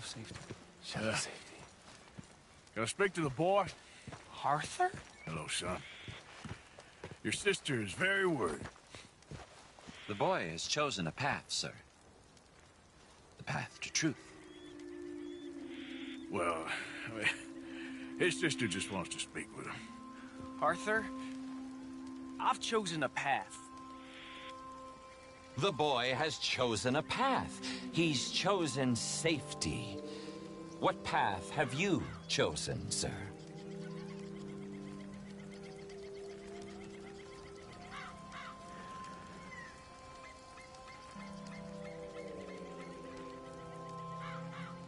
of safety. Shadow of safety. Can I speak to the boy? Arthur? Hello, son. Your sister is very worried. The boy has chosen a path, sir. The path to truth. Well, I mean, his sister just wants to speak with him. Arthur, I've chosen a path. The boy has chosen a path. He's chosen safety. What path have you chosen, sir?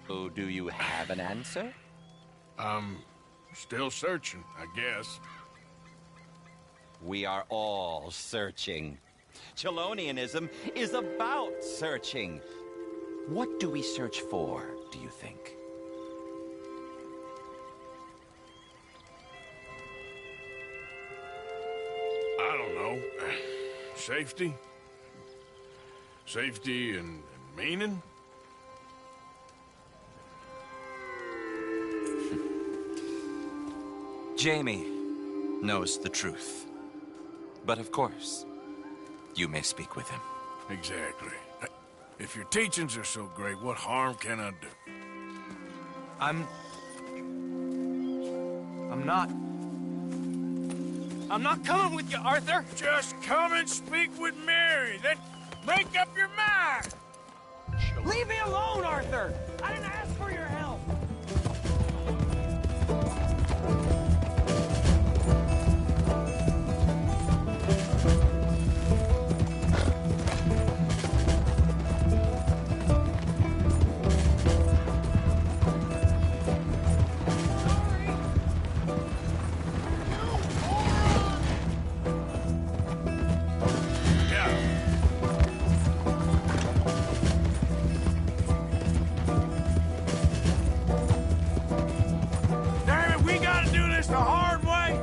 Oh, do you have an answer? I'm still searching, I guess. We are all searching. Chelonianism is about searching. What do we search for, do you think? I don't know. Safety? Safety and meaning? Jamie knows the truth. But of course, you may speak with him. Exactly. If your teachings are so great, what harm can I do? I'm not coming with you, Arthur! Just come and speak with Mary, then make up your mind! Leave me alone, Arthur! I didn't ask for your help! The hard way?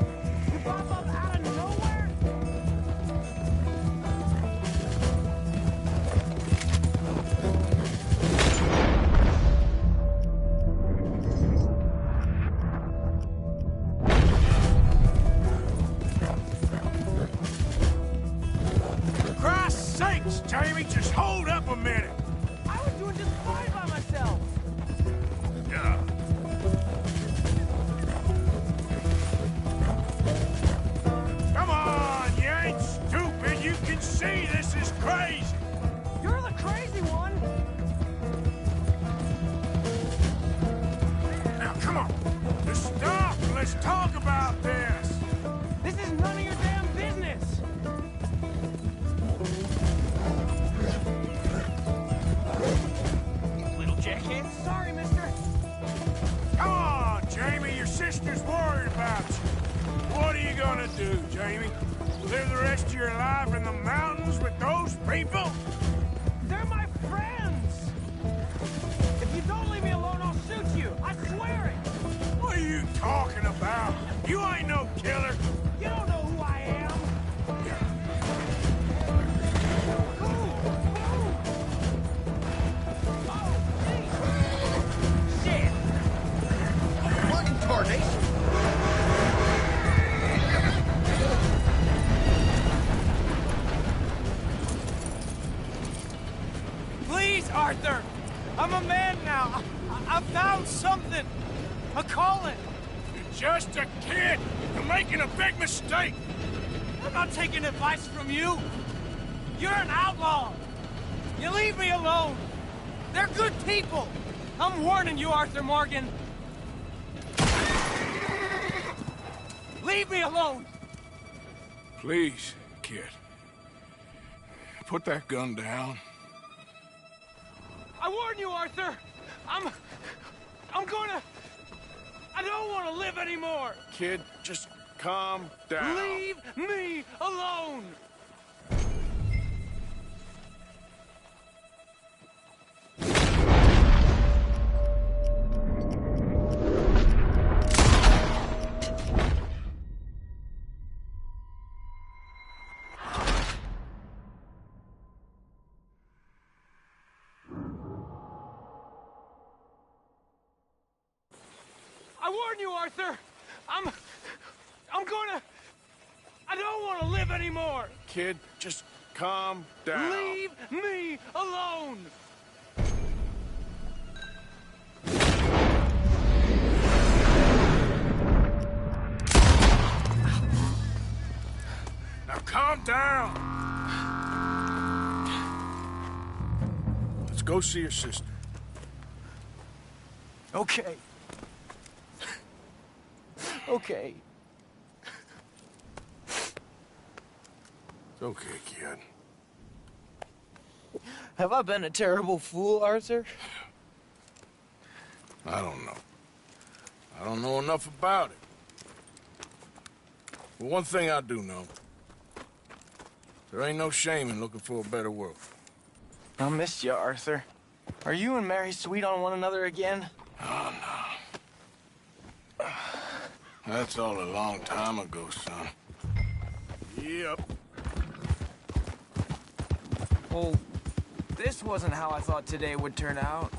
You pop up out of nowhere? Christ's sakes, Jamie, just hold up a minute. I was doing just fine by myself. Yeah. Come on, you ain't stupid. You can see this is crazy. You're the crazy one. Now, come on. Just stop and let's talk about this. This is none of your damn business. You little jackhead. Sorry, mister. Come on, Jamie. Your sister's worried about you. What are you gonna do, Jamie? Live the rest of your life in the mountains with those people? They're my friends. If you don't leave me alone, I'll shoot you. I swear it. What are you talking about? You ain't no killer. You don't know who I am. Shit. What in tarnation? Please, Arthur! I'm a man now. I found something. A calling. You're just a kid. You're making a big mistake. I'm not taking advice from you. You're an outlaw. You leave me alone. They're good people. I'm warning you, Arthur Morgan. Leave me alone. Please, kid. Put that gun down. I warn you, Arthur. I don't want to live anymore. Kid, just calm down. Leave me alone. warn you, Arthur. I'm gonna... I don't want to live anymore. Kid, just calm down. Leave me alone. Now calm down. Let's go see your sister. Okay. Okay. It's okay, kid. Have I been a terrible fool, Arthur? I don't know. I don't know enough about it. But one thing I do know. There ain't no shame in looking for a better world. I missed you, Arthur. Are you and Mary sweet on one another again? Oh, no. That's all a long time ago, son. Yep. Well, this wasn't how I thought today would turn out.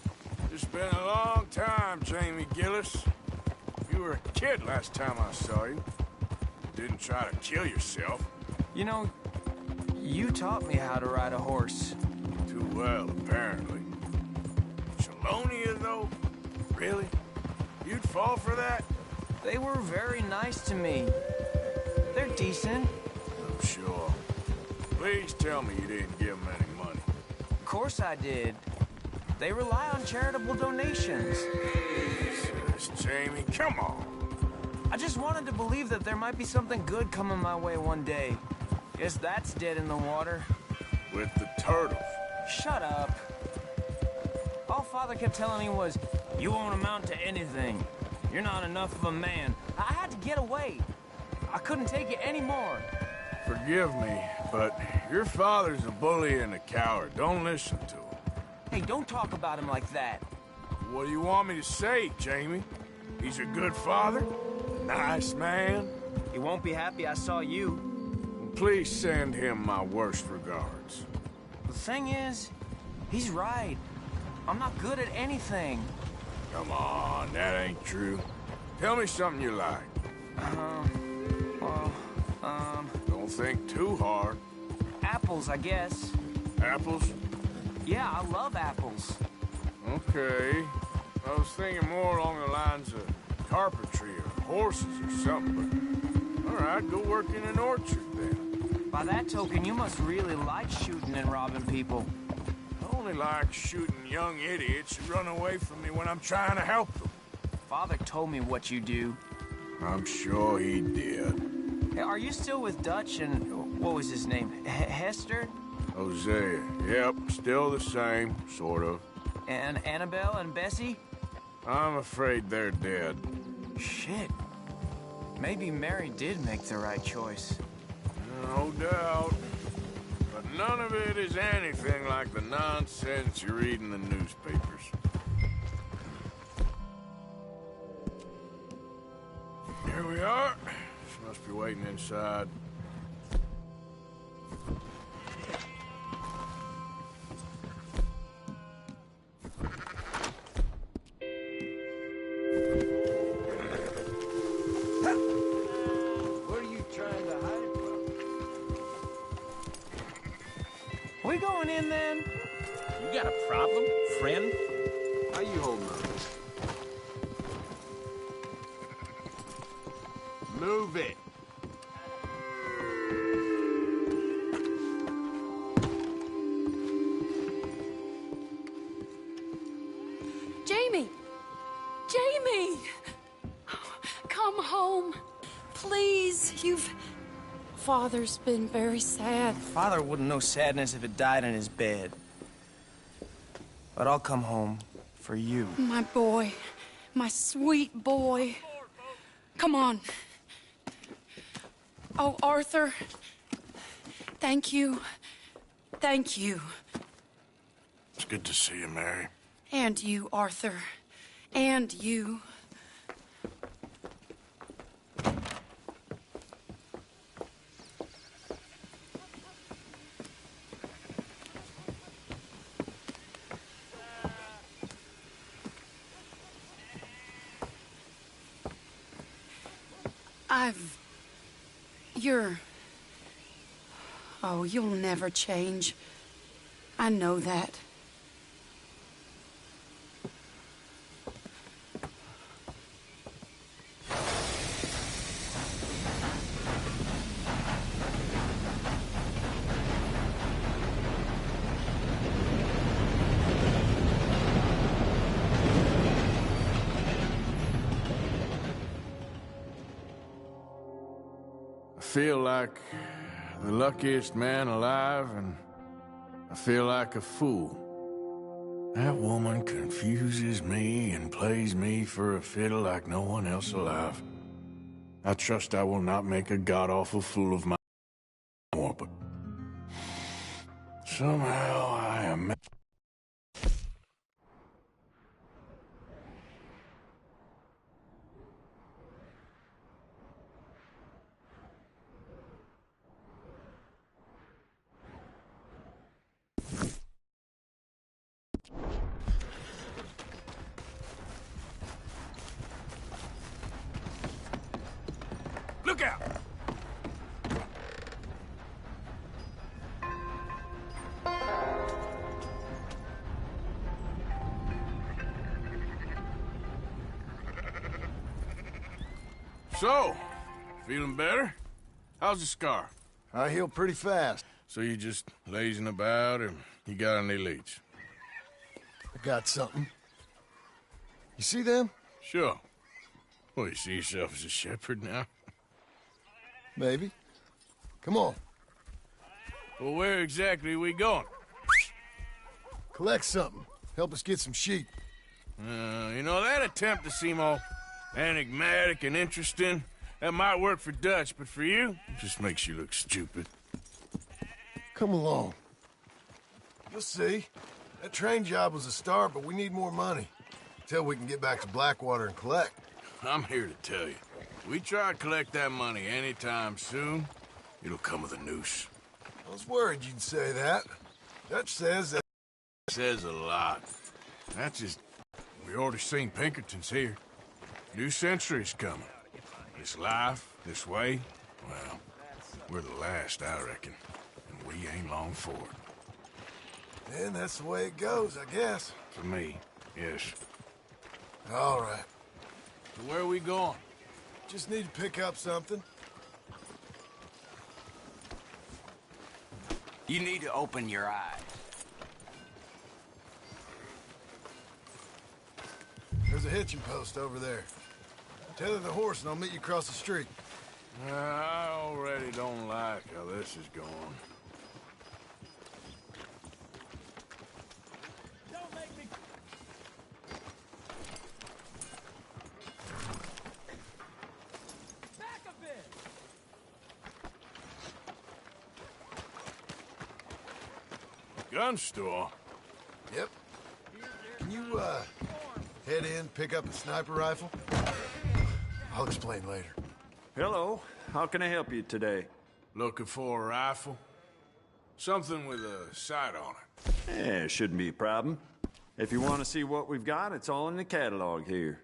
It's been a long time, Jamie Gillis. You were a kid last time I saw you. Didn't try to kill yourself. You know, you taught me how to ride a horse. Too well, apparently. Chelonia, though? Really? You'd fall for that? They were very nice to me. They're decent. I'm sure. Please tell me you didn't give them any money. Of course I did. They rely on charitable donations. Jesus, Jamie, come on. I just wanted to believe that there might be something good coming my way one day. Guess that's dead in the water. With the turtles. Shut up. All Father kept telling me was, you won't amount to anything. You're not enough of a man. I had to get away. I couldn't take it anymore. Forgive me, but your father's a bully and a coward. Don't listen to him. Hey, don't talk about him like that. What do you want me to say, Jamie? He's a good father? Nice man? He won't be happy I saw you. Please send him my worst regards. The thing is, he's right. I'm not good at anything. Come on, that ain't true. Tell me something you like. Don't think too hard. Apples, I guess. Apples? Yeah, I love apples. Okay. I was thinking more along the lines of carpentry or horses or something, but... All right, go work in an orchard, then. By that token, you must really like shooting and robbing people. I only like shooting young idiots who run away from me when I'm trying to help them. Father told me what you do. I'm sure he did. Hey, are you still with Dutch and... what was his name? Hester? Hosea. Yep, still the same, sort of. And Annabelle and Bessie? I'm afraid they're dead. Shit. Maybe Mary did make the right choice. No doubt. But none of it is anything like the nonsense you read in the newspapers. Here we are. She must be waiting inside. What are you trying to hide from? We going in then? You got a problem, friend? How you holding on? Move it. Jamie! Jamie! Come home. Please, Father's been very sad. Father wouldn't know sadness if it died in his bed. But I'll come home for you. My boy. My sweet boy. Come on. Oh, Arthur. Thank you. Thank you. It's good to see you, Mary. And you, Arthur. And you. You're... Oh, you'll never change. I know that. I feel like the luckiest man alive, and I feel like a fool. That woman confuses me and plays me for a fiddle like no one else alive. I trust I will not make a god-awful fool of myself, but somehow I am... Look out! So, feeling better? How's the scar? I heal pretty fast. So you just lazing about, or you got any leads? I got something. You see them? Sure. Well, you see yourself as a shepherd now? Maybe. Come on. Well, where exactly are we going? Collect something. Help us get some sheep. You know, that attempt to seem all enigmatic and interesting, that might work for Dutch, but for you, it just makes you look stupid. Come along. You'll see. That train job was a start, but we need more money. Till we can get back to Blackwater and collect. I'm here to tell you. We try to collect that money anytime soon, it'll come with a noose. I was worried you'd say that. Dutch says that... Says a lot. That's just... We already seen Pinkertons here. New century's coming. This life, this way, well, we're the last, I reckon. And we ain't long for it. And that's the way it goes, I guess. For me, yes. All right. So where are we going? Just need to pick up something. You need to open your eyes. There's a hitching post over there. Tether the horse and I'll meet you across the street. I already don't like how this is going. Don't make me... Back a bit! Gun store? Yep. Can you, head in, pick up a sniper rifle? I'll explain later. Hello. How can I help you today? Looking for a rifle? Something with a sight on it. Yeah, shouldn't be a problem. If you want to see what we've got, it's all in the catalog here.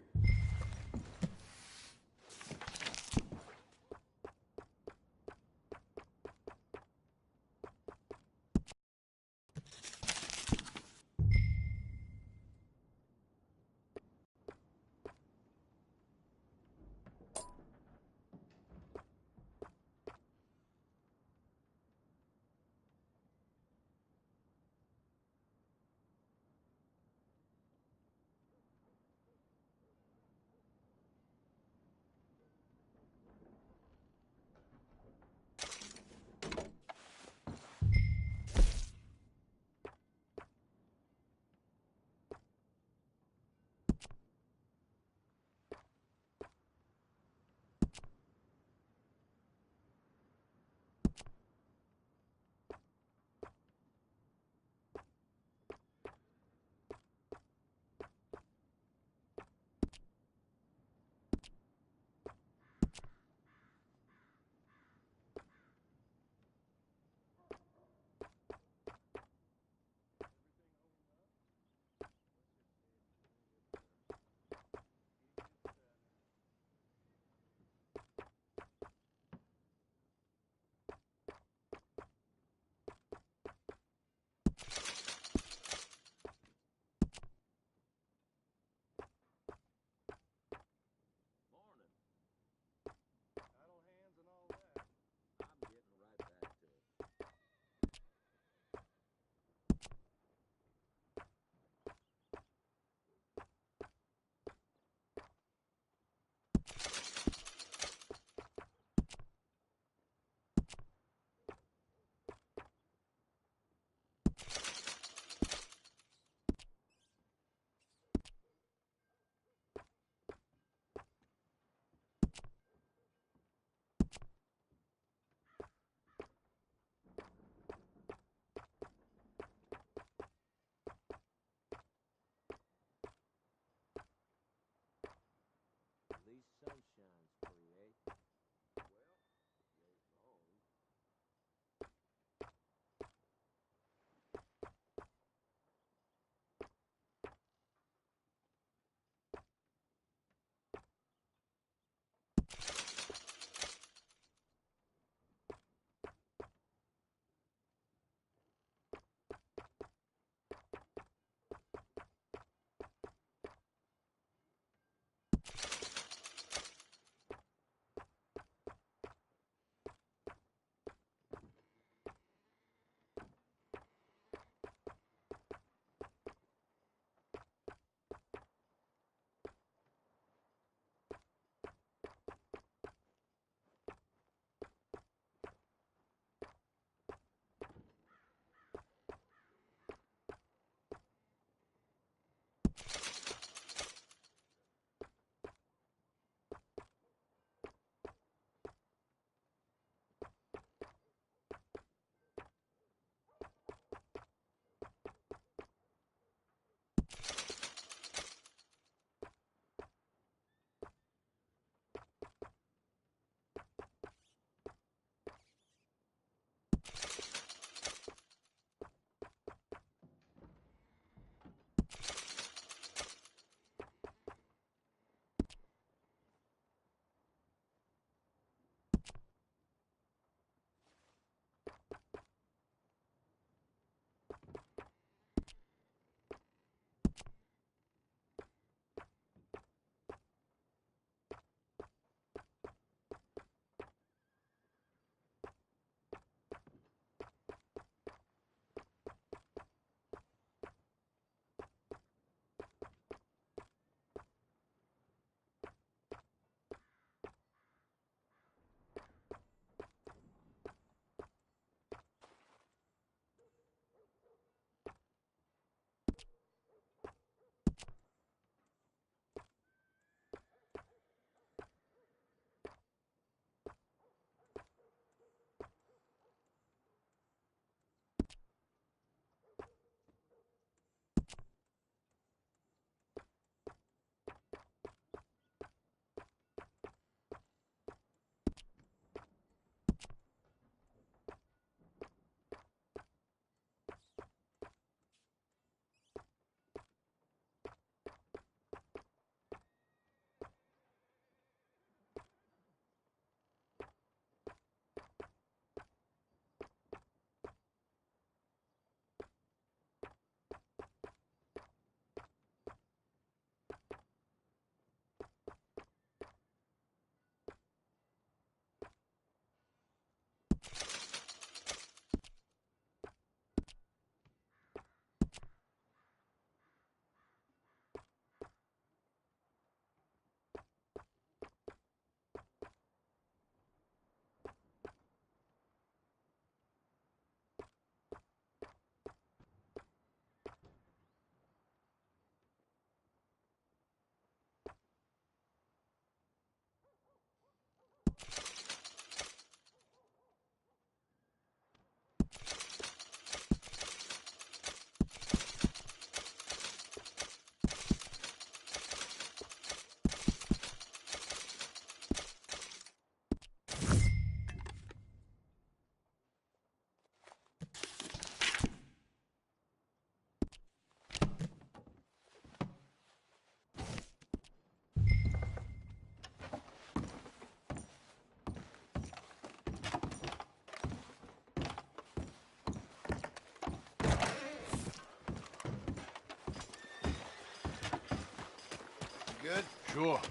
Good? Sure.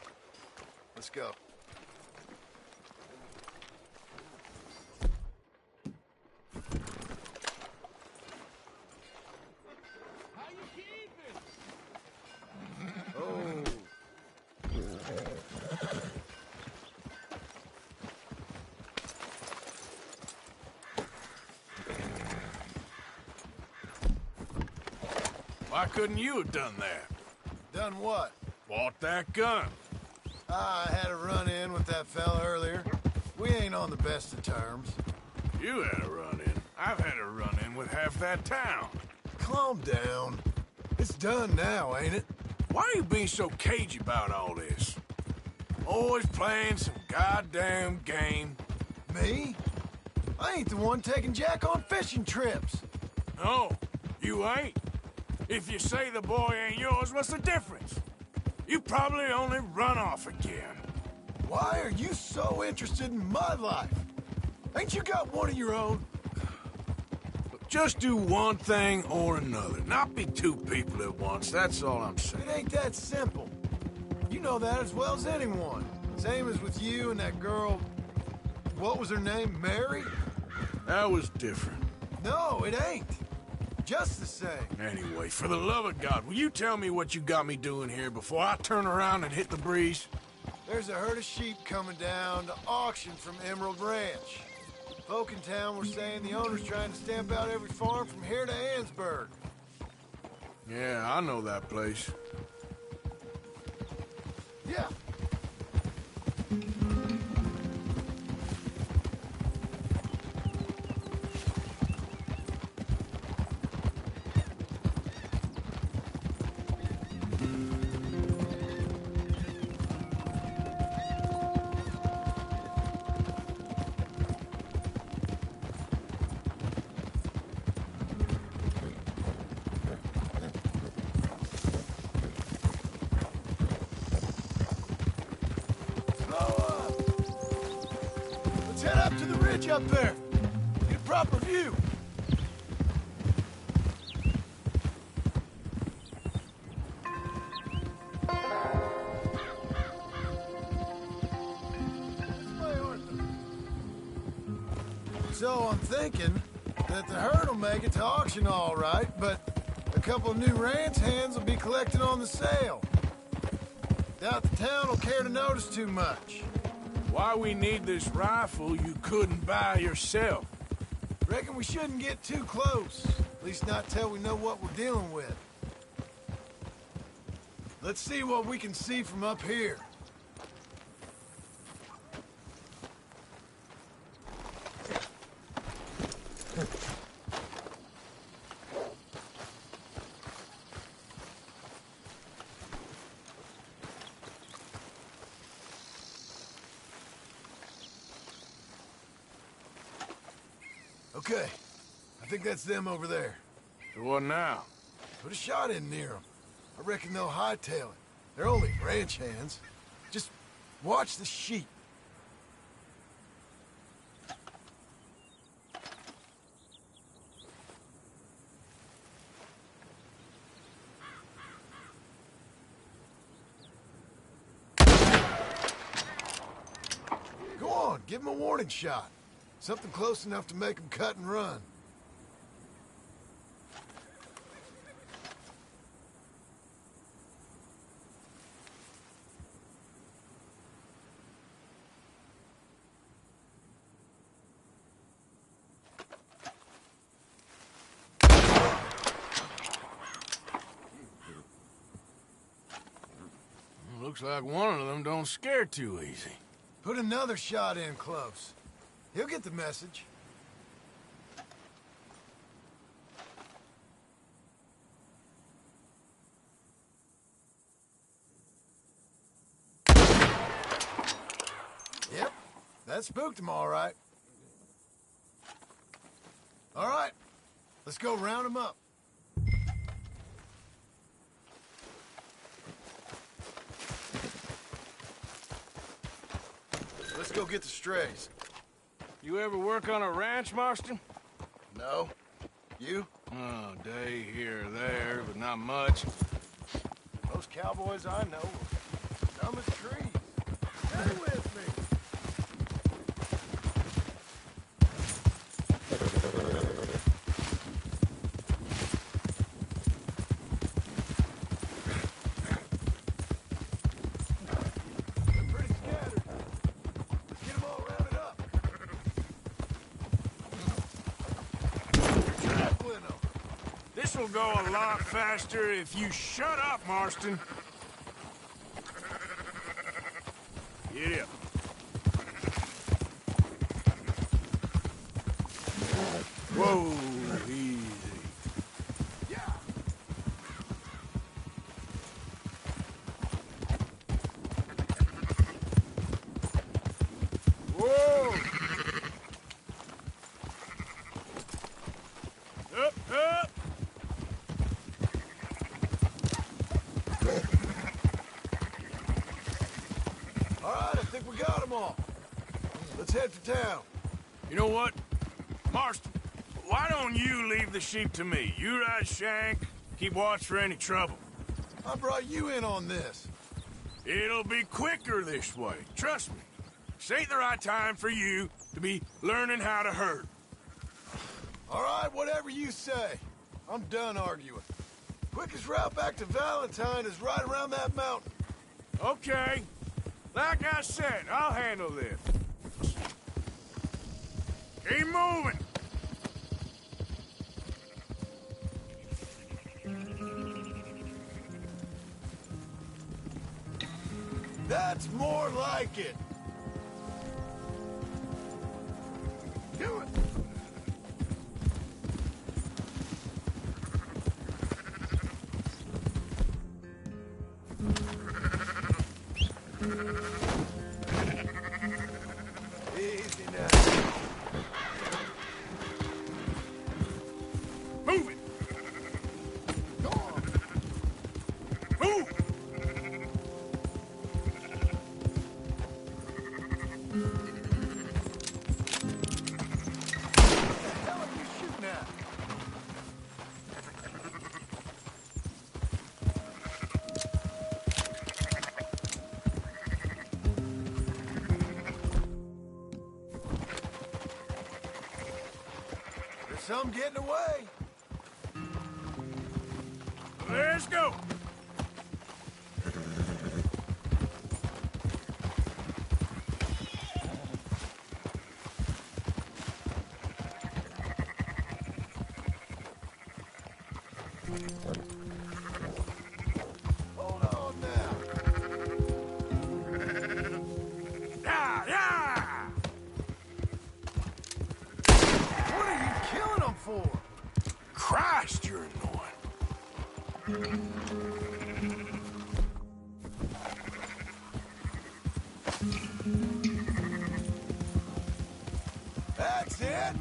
Let's go. Why couldn't you have done that? Done what? Bought that gun. I had a run-in with that fella earlier. We ain't on the best of terms. You had a run-in. I've had a run-in with half that town. Calm down. It's done now, ain't it? Why are you being so cagey about all this? Always playing some goddamn game. Me? I ain't the one taking Jack on fishing trips. No, you ain't. If you say the boy ain't yours, what's the difference? You probably only run off again. Why are you so interested in my life? Ain't you got one of your own? Just do one thing or another. Not be two people at once, that's all I'm It saying. ain't that simple. You know that as well as anyone. Same as with you and that girl... What was her name? Mary? That was different. No, it ain't. Just the same. Anyway, for the love of God, will you tell me what you got me doing here before I turn around and hit the breeze? There's a herd of sheep coming down to auction from Emerald Ranch. Folk in town were saying the owner's trying to stamp out every farm from here to Ansburg. Yeah, I know that place. Yeah. Let's head up to the ridge up there. Get a proper view. So I'm thinking that the herd will make it to auction all right, but a couple of new ranch hands will be collecting on the sale. Doubt the town will care to notice too much. Why we need this rifle you couldn't buy yourself? Reckon we shouldn't get too close. At least not till we know what we're dealing with. Let's see what we can see from up here. Okay, I think that's them over there. So what now? Put a shot in near them. I reckon they'll hightail it. They're only ranch hands. Just watch the sheep. Go on, give them a warning shot. Something close enough to make them cut and run. Looks like one of them don't scare too easy. Put another shot in close. He'll get the message. Yep, that spooked him all right. All right, let's go round him up. Let's go get the strays. You ever work on a ranch, Marston? No? You? Oh, day here or there, but not much. Most cowboys I know are Dumb as trees. Stay with me. They're pretty scattered. Let's get them all rounded up. Trampling them. This'll go a lot faster if you shut up, Marston. Get up. Whoa, easy. Yeah. Whoa! Up, up! All right, I think we got them all. Let's head for town. You know what? Marston, why don't you leave the sheep to me? You ride Shank, keep watch for any trouble. I brought you in on this. It'll be quicker this way, trust me. This ain't the right time for you to be learning how to herd. All right, whatever you say. I'm done arguing. Quickest route back to Valentine is right around that mountain. Okay. Like I said, I'll handle this. Keep moving. That's more like it. Do it. Easy now. Move it. Go on. Move. What the hell are you shooting at? There's some getting away. Let's go. Hold on now. Yeah, yeah. What are you killing them for? Christ, you're annoying. That's it.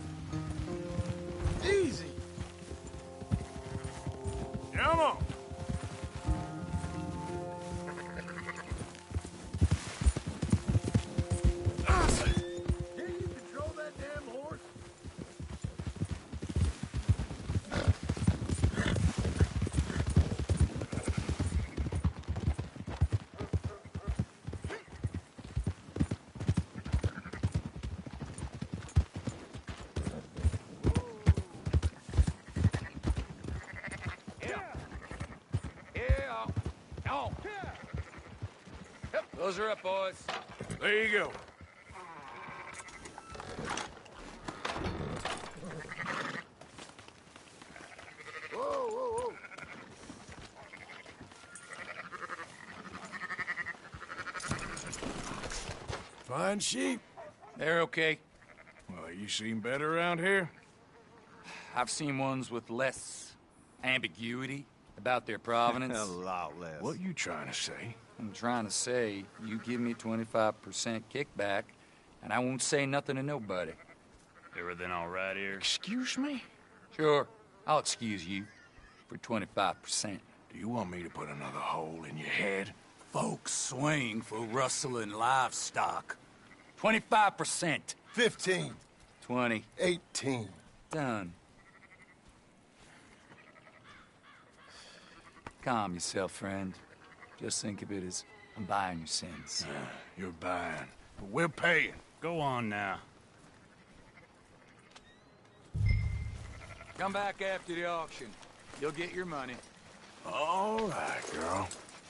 Easy. Come on. Can you control that damn horse? Those are up, boys. There you go. Whoa, whoa, whoa. Fine sheep. They're okay. Well, you seem better around here. I've seen ones with less ambiguity about their provenance. A lot less. What you trying to say? I'm trying to say, you give me 25% kickback, and I won't say nothing to nobody. Everything all right here? Excuse me? Sure, I'll excuse you for 25%. Do you want me to put another hole in your head? Folks swing for rustling livestock. 25%. 15. 20. 18. Done. Calm yourself, friend. Just think of it as I'm buying your sins. You're buying, but we're paying. Go on now. Come back after the auction. You'll get your money. All right, girl.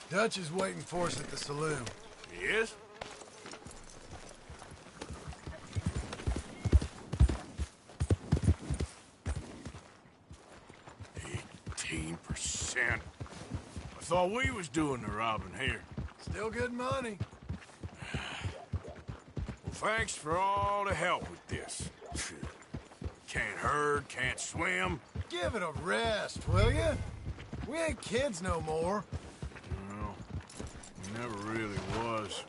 Dutch is waiting for us at the saloon. He is? $18%. I thought we was doing the robbing here. Still good money. Well, thanks for all the help with this. Can't herd, can't swim. Give it a rest, will you? We ain't kids no more. No, never really was.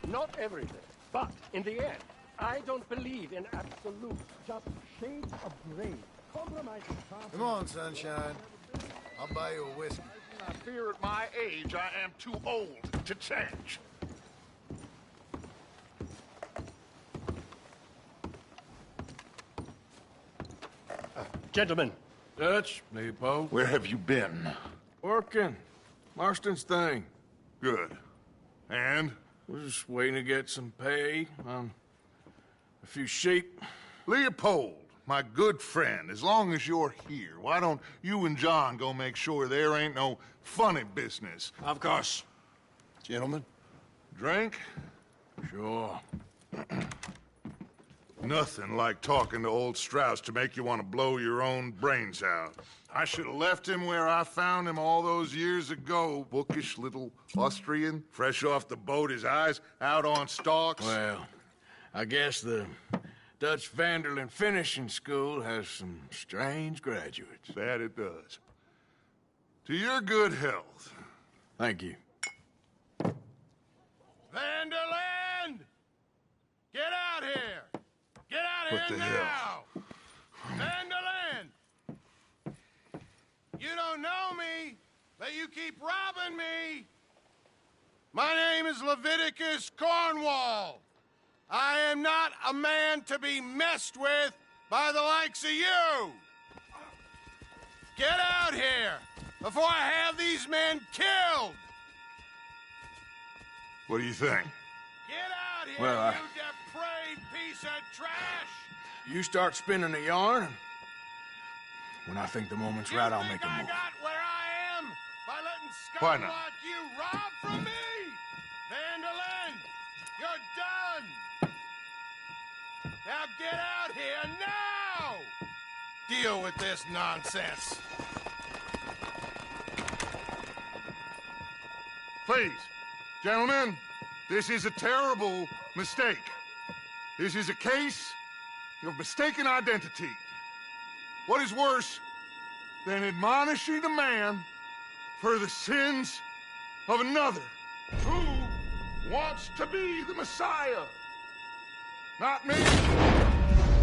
Not everything, but in the end, I don't believe in absolute. Just shades of gray. Compromise. Come on, sunshine. I'll buy you a whiskey. I fear at my age I am too old to change. Gentlemen. Dutch, Leopold. Where have you been? Working. Marston's thing. Good. And? We're just waiting to get some pay on a few sheep. Leopold, my good friend, as long as you're here, why don't you and John go make sure there ain't no funny business? Of course. Gentlemen, drink? Sure. Nothing like talking to old Strauss to make you want to blow your own brains out. I should have left him where I found him all those years ago. Bookish little Austrian, fresh off the boat, his eyes out on stalks. Well, I guess the Dutch Vanderlyn Finishing School has some strange graduates. That it does. To your good health. Thank you. Vanderland! Get out here! Get out What here the now! hell? Vanderland! You don't know me, but you keep robbing me! My name is Leviticus Cornwall. I am not a man to be messed with by the likes of you! Get out here before I have these men killed! What do you think? Get out here, Well, you depraved piece of trash! You start spinning the yarn, and when I think the moment's right, I'll make a I move. got where I am by letting Why scum not? like you rob from me? Vanderlyn, you're done! Now get out here now! Deal with this nonsense. Please, gentlemen, this is a terrible mistake. This is a case of mistaken identity. What is worse than admonishing a man for the sins of another? Who wants to be the Messiah? Not me,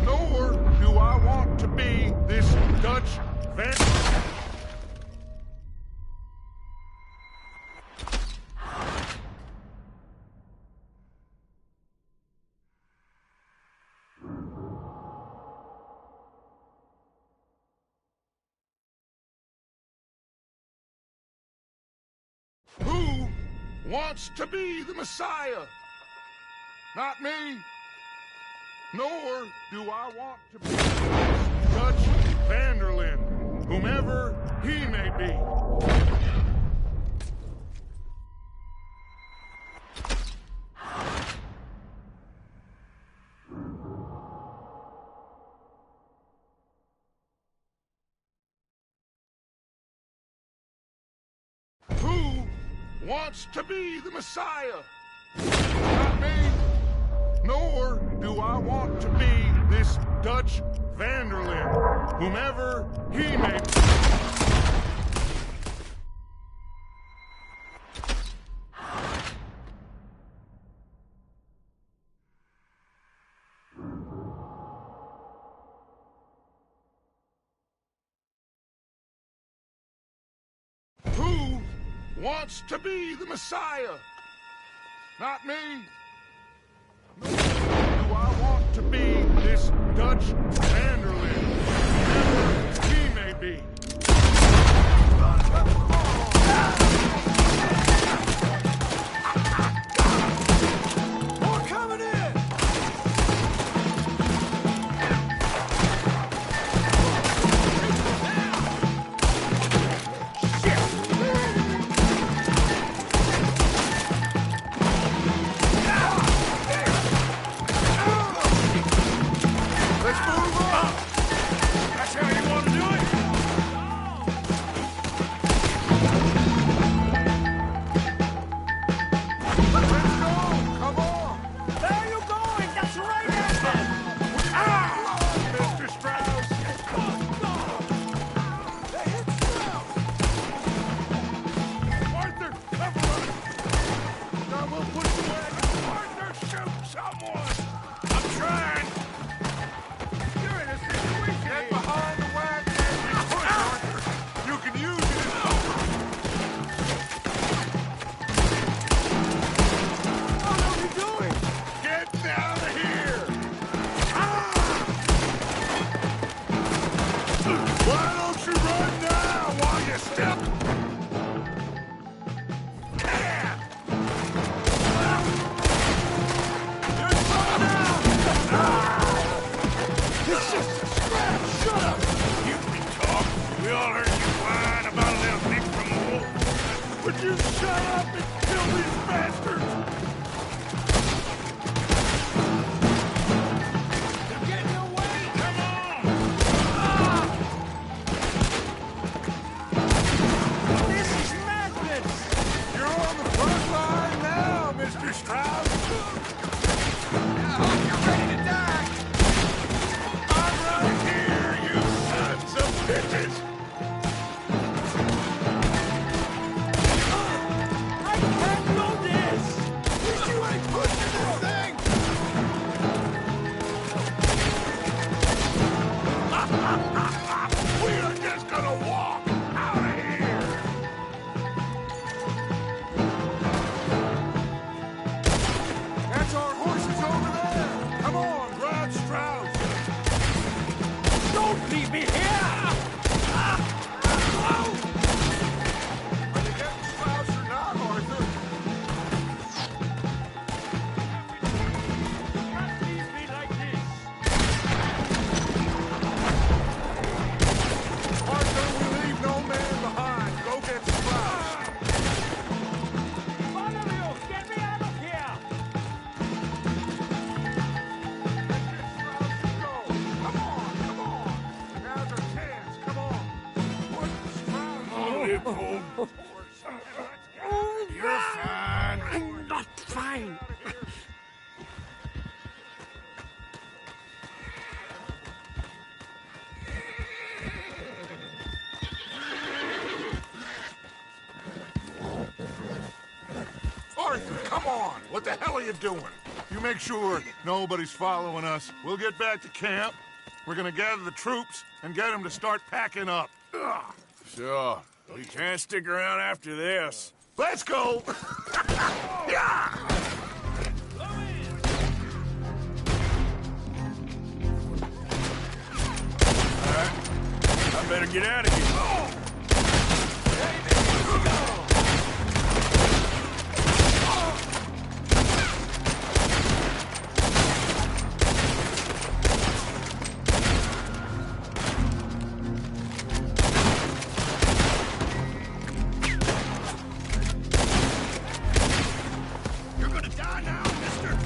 nor do I want to be this Dutch van... Who wants to be the Messiah? Not me, nor do I want to be Dutch Vanderlyn, whomever he may be. Who wants to be the Messiah? Not me, nor do I want to be this Dutch Vanderlyn, whomever he may be. Who wants to be the Messiah? Not me. Nor do I want to be this Dutch Vanderlyn, whoever he may be. you shut up and kill these bastards? They're getting away! Come on! This is madness! You're on the front line now, Mr. Strauss. I hope you're ready to die. I'm right here, you sons of bitches! I can't do this! You ain't pushing this thing! We are just gonna walk out of here! That's our horses over there! Come on, drive Strauss! Don't leave me here! Are they getting Strauss or not, Arthur? Can't leave me like this! Arthur, we leave no man behind. Go get Strauss. One of you, get me out of here! Come on, come on. Now's our chance. Come on. Put Strauss on it, fool. You're fine. I'm not fine! Arthur, come on. What the hell are you doing? You make sure nobody's following us. We'll get back to camp. We're gonna gather the troops and get them to start packing up. Ugh. Sure. We can't stick around after this. Let's go! Yeah! I better get out of here. You're gonna die now, mister!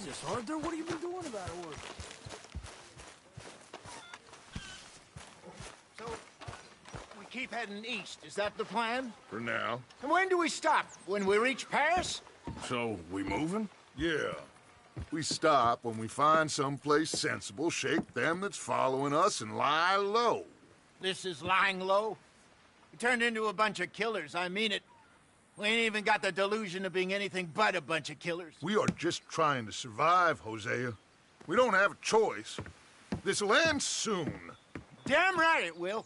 Jesus, Arthur, what have you been doing about it? So, we keep heading east. Is that the plan? For now. And when do we stop? When we reach Paris? So, we moving? Yeah. We stop when we find someplace sensible, shake them that's following us, and lie low. This is lying low? We turned into a bunch of killers, I mean it. We ain't even got the delusion of being anything but a bunch of killers. We are just trying to survive, Hosea. We don't have a choice. This'll end soon. Damn right it will.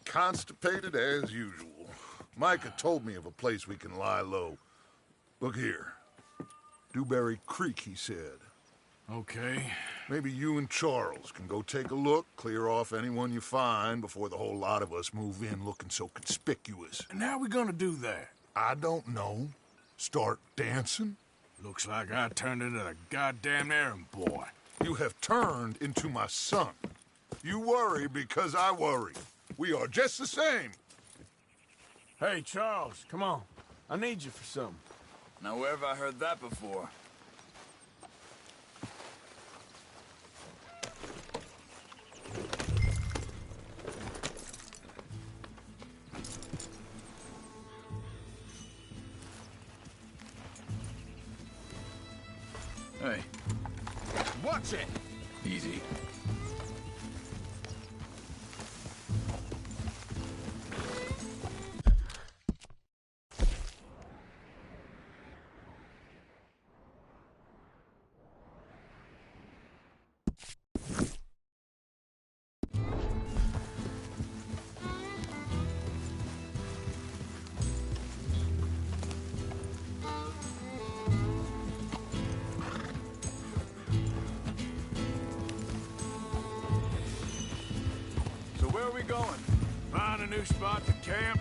Constipated as usual. Micah told me of a place we can lie low. Look here. Dewberry Creek, he said. Okay. Maybe you and Charles can go take a look, clear off anyone you find before the whole lot of us move in looking so conspicuous. And how are we gonna do that? I don't know. Start dancing? Looks like I turned into the goddamn errand boy. You have turned into my son. You worry because I worry. We are just the same. Hey, Charles, come on. I need you for something. Now, where have I heard that before? Hey. Watch it! Easy. Going? Find a new spot to camp.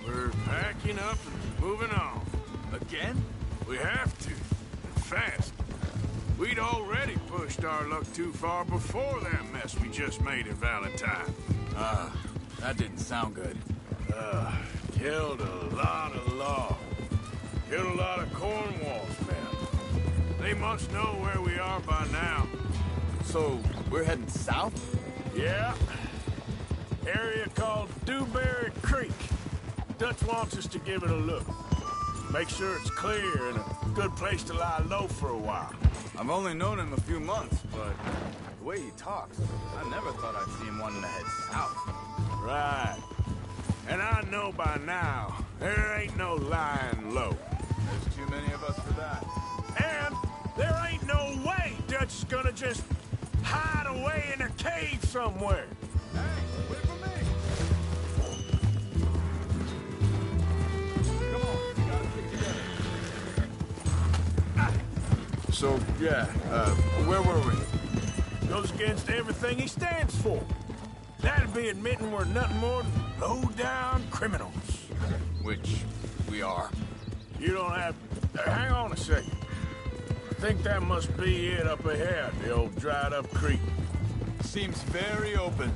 We're packing up and moving on. Again? We have to. And fast. We'd already pushed our luck too far before that mess we just made in Valentine. That didn't sound good. Killed a lot of law. Killed a lot of Cornwall's men. They must know where we are by now. So, we're heading south? Yeah. Area called Dewberry Creek. Dutch wants us to give it a look. Make sure it's clear and a good place to lie low for a while. I've only known him a few months, but the way he talks, I never thought I'd see him wanting to head south. Right. And I know by now, there ain't no lying low. There's too many of us for that. And there ain't no way Dutch is gonna just hide away in a cave somewhere. Hey, wait for me! Come on, we gotta stick together. So, yeah, where were we? Goes against everything he stands for. That'd be admitting we're nothing more than low-down criminals. Which we are. You don't have... hang on a second. I think that must be it up ahead, the old dried-up creek. Seems very open.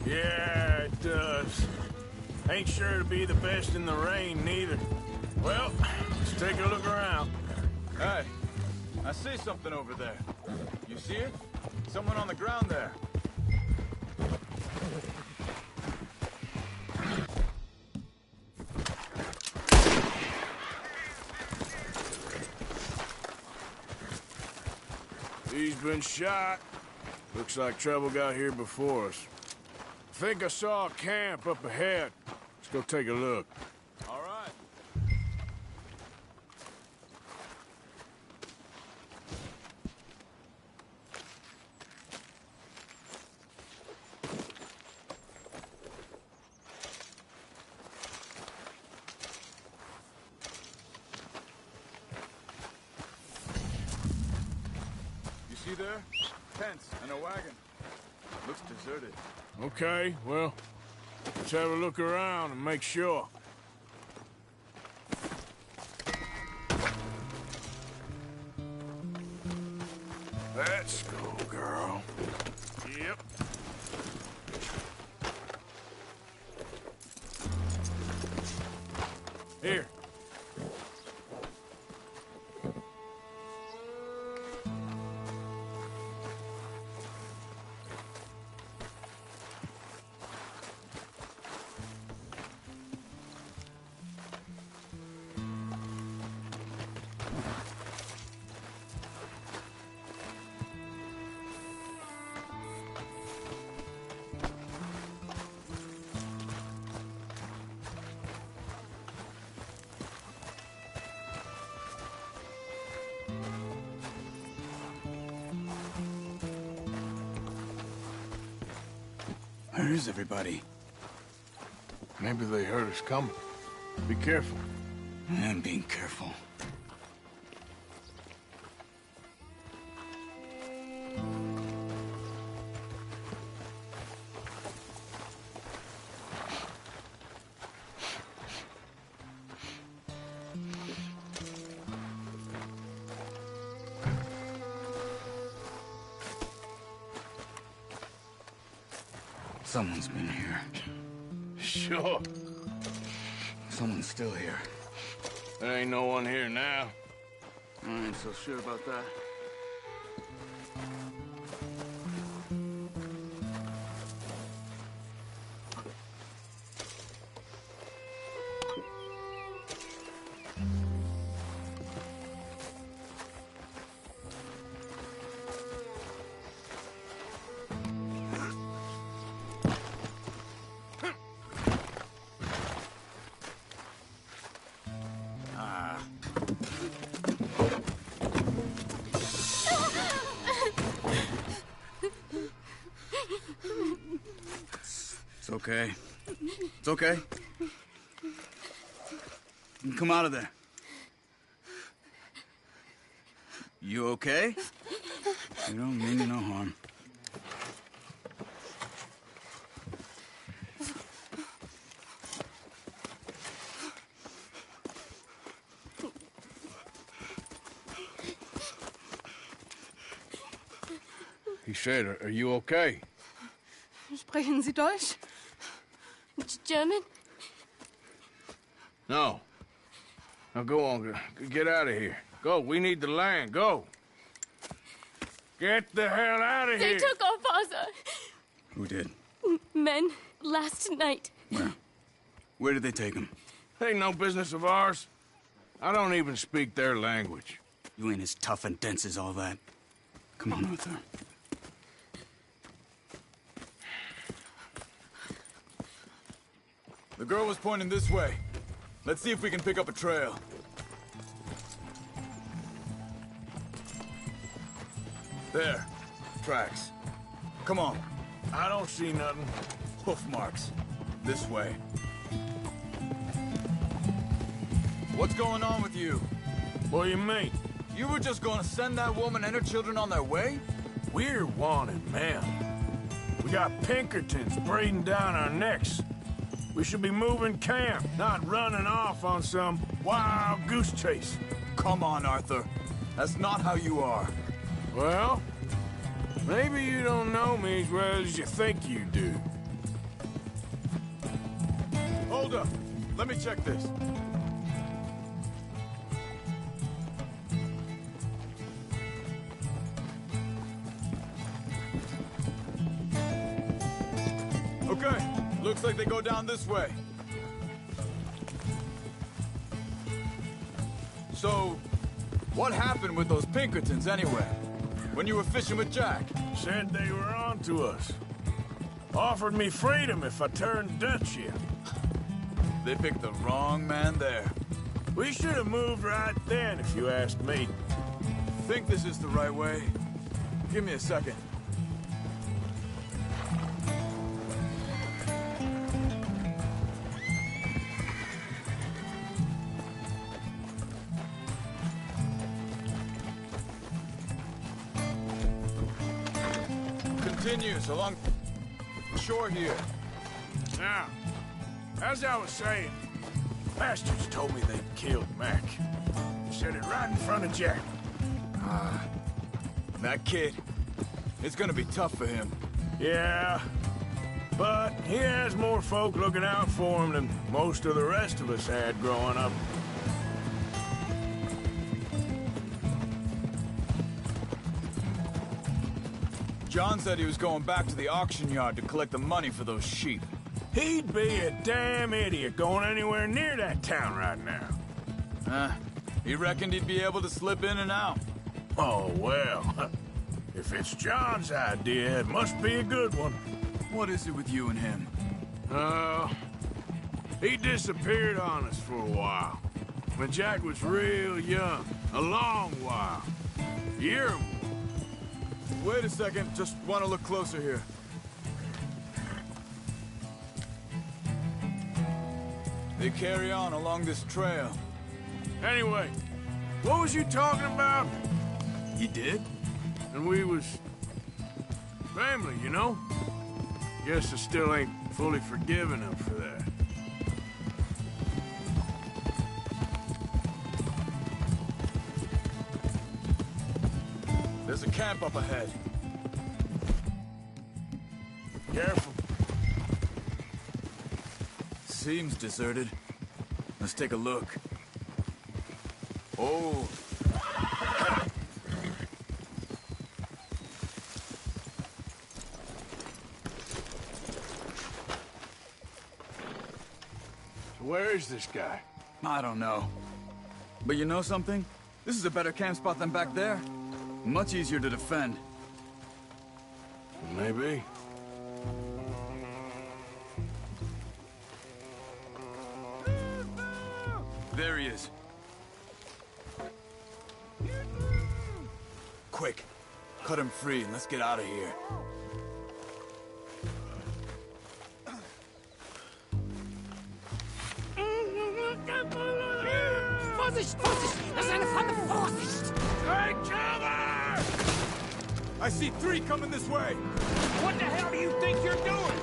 Yeah, it does. Ain't sure to be the best in the rain, neither. Well, let's take a look around. Hey, I see something over there. You see it? Someone on the ground there. He's been shot. Looks like trouble got here before us. I think I saw a camp up ahead. Let's go take a look. All right. You see there? Tents and a wagon. Looks deserted. Okay, well, let's have a look around and make sure. Let's go, girl. Yep. Here. Where is everybody? Maybe they heard us coming. Be careful. I am being careful. Someone's been here. Sure. Someone's still here. There ain't no one here now. I ain't so sure about that. It's okay. It's okay. You can come out of there. You okay? You don't mean you no harm. He said, are you okay? Sprechen Sie Deutsch? German? No. Now go on, get out of here. Go, we need the land, go. Get the hell out of They here. took our father. Who did? Men, last night. Where? Where did they take him? Ain't no business of ours. I don't even speak their language. You ain't as tough and dense as all that. Come on, Arthur. The girl was pointing this way. Let's see if we can pick up a trail. There. Tracks. Come on. I don't see nothing. Hoof marks. This way. What's going on with you? What do you mean? You were just gonna send that woman and her children on their way? We're wanted men. We got Pinkertons breathing down our necks. We should be moving camp, not running off on some wild goose chase. Come on, Arthur. That's not how you are. Well, maybe you don't know me as well as you think you do. Hold up. Let me check this. Okay. Looks like they go down this way. So, what happened with those Pinkertons anyway? When you were fishing with Jack? Said they were on to us. Offered me freedom if I turned Dutch in. They picked the wrong man there. We should have moved right then, if you asked me. Think this is the right way? Give me a second. Continues along shore here. Now, as I was saying, bastards told me they'd killed Mac. Said it right in front of Jack. That kid, it's gonna be tough for him. Yeah, but he has more folk looking out for him than most of the rest of us had growing up. John said he was going back to the auction yard to collect the money for those sheep. He'd be a damn idiot going anywhere near that town right now. He reckoned he'd be able to slip in and out. Oh, well. If it's John's idea, it must be a good one. What is it with you and him? He disappeared on us for a while. When Jack was real young. A long while. Year. Wait a second, just want to look closer here. They carry on along this trail. Anyway, what was you talking about? He did? And we was... family, you know? Guess I still ain't fully forgiven him for that. There's a camp up ahead. Careful. Seems deserted. Let's take a look. Oh. So where is this guy? I don't know. But you know something? This is a better camp spot than back there. Much easier to defend. Maybe. There he is. Quick. Cut him free and let's get out of here. Vorsicht, Vorsicht! Das ist eine Falle! Vorsicht! Take cover! I see 3 coming this way. What the hell do you think you're doing?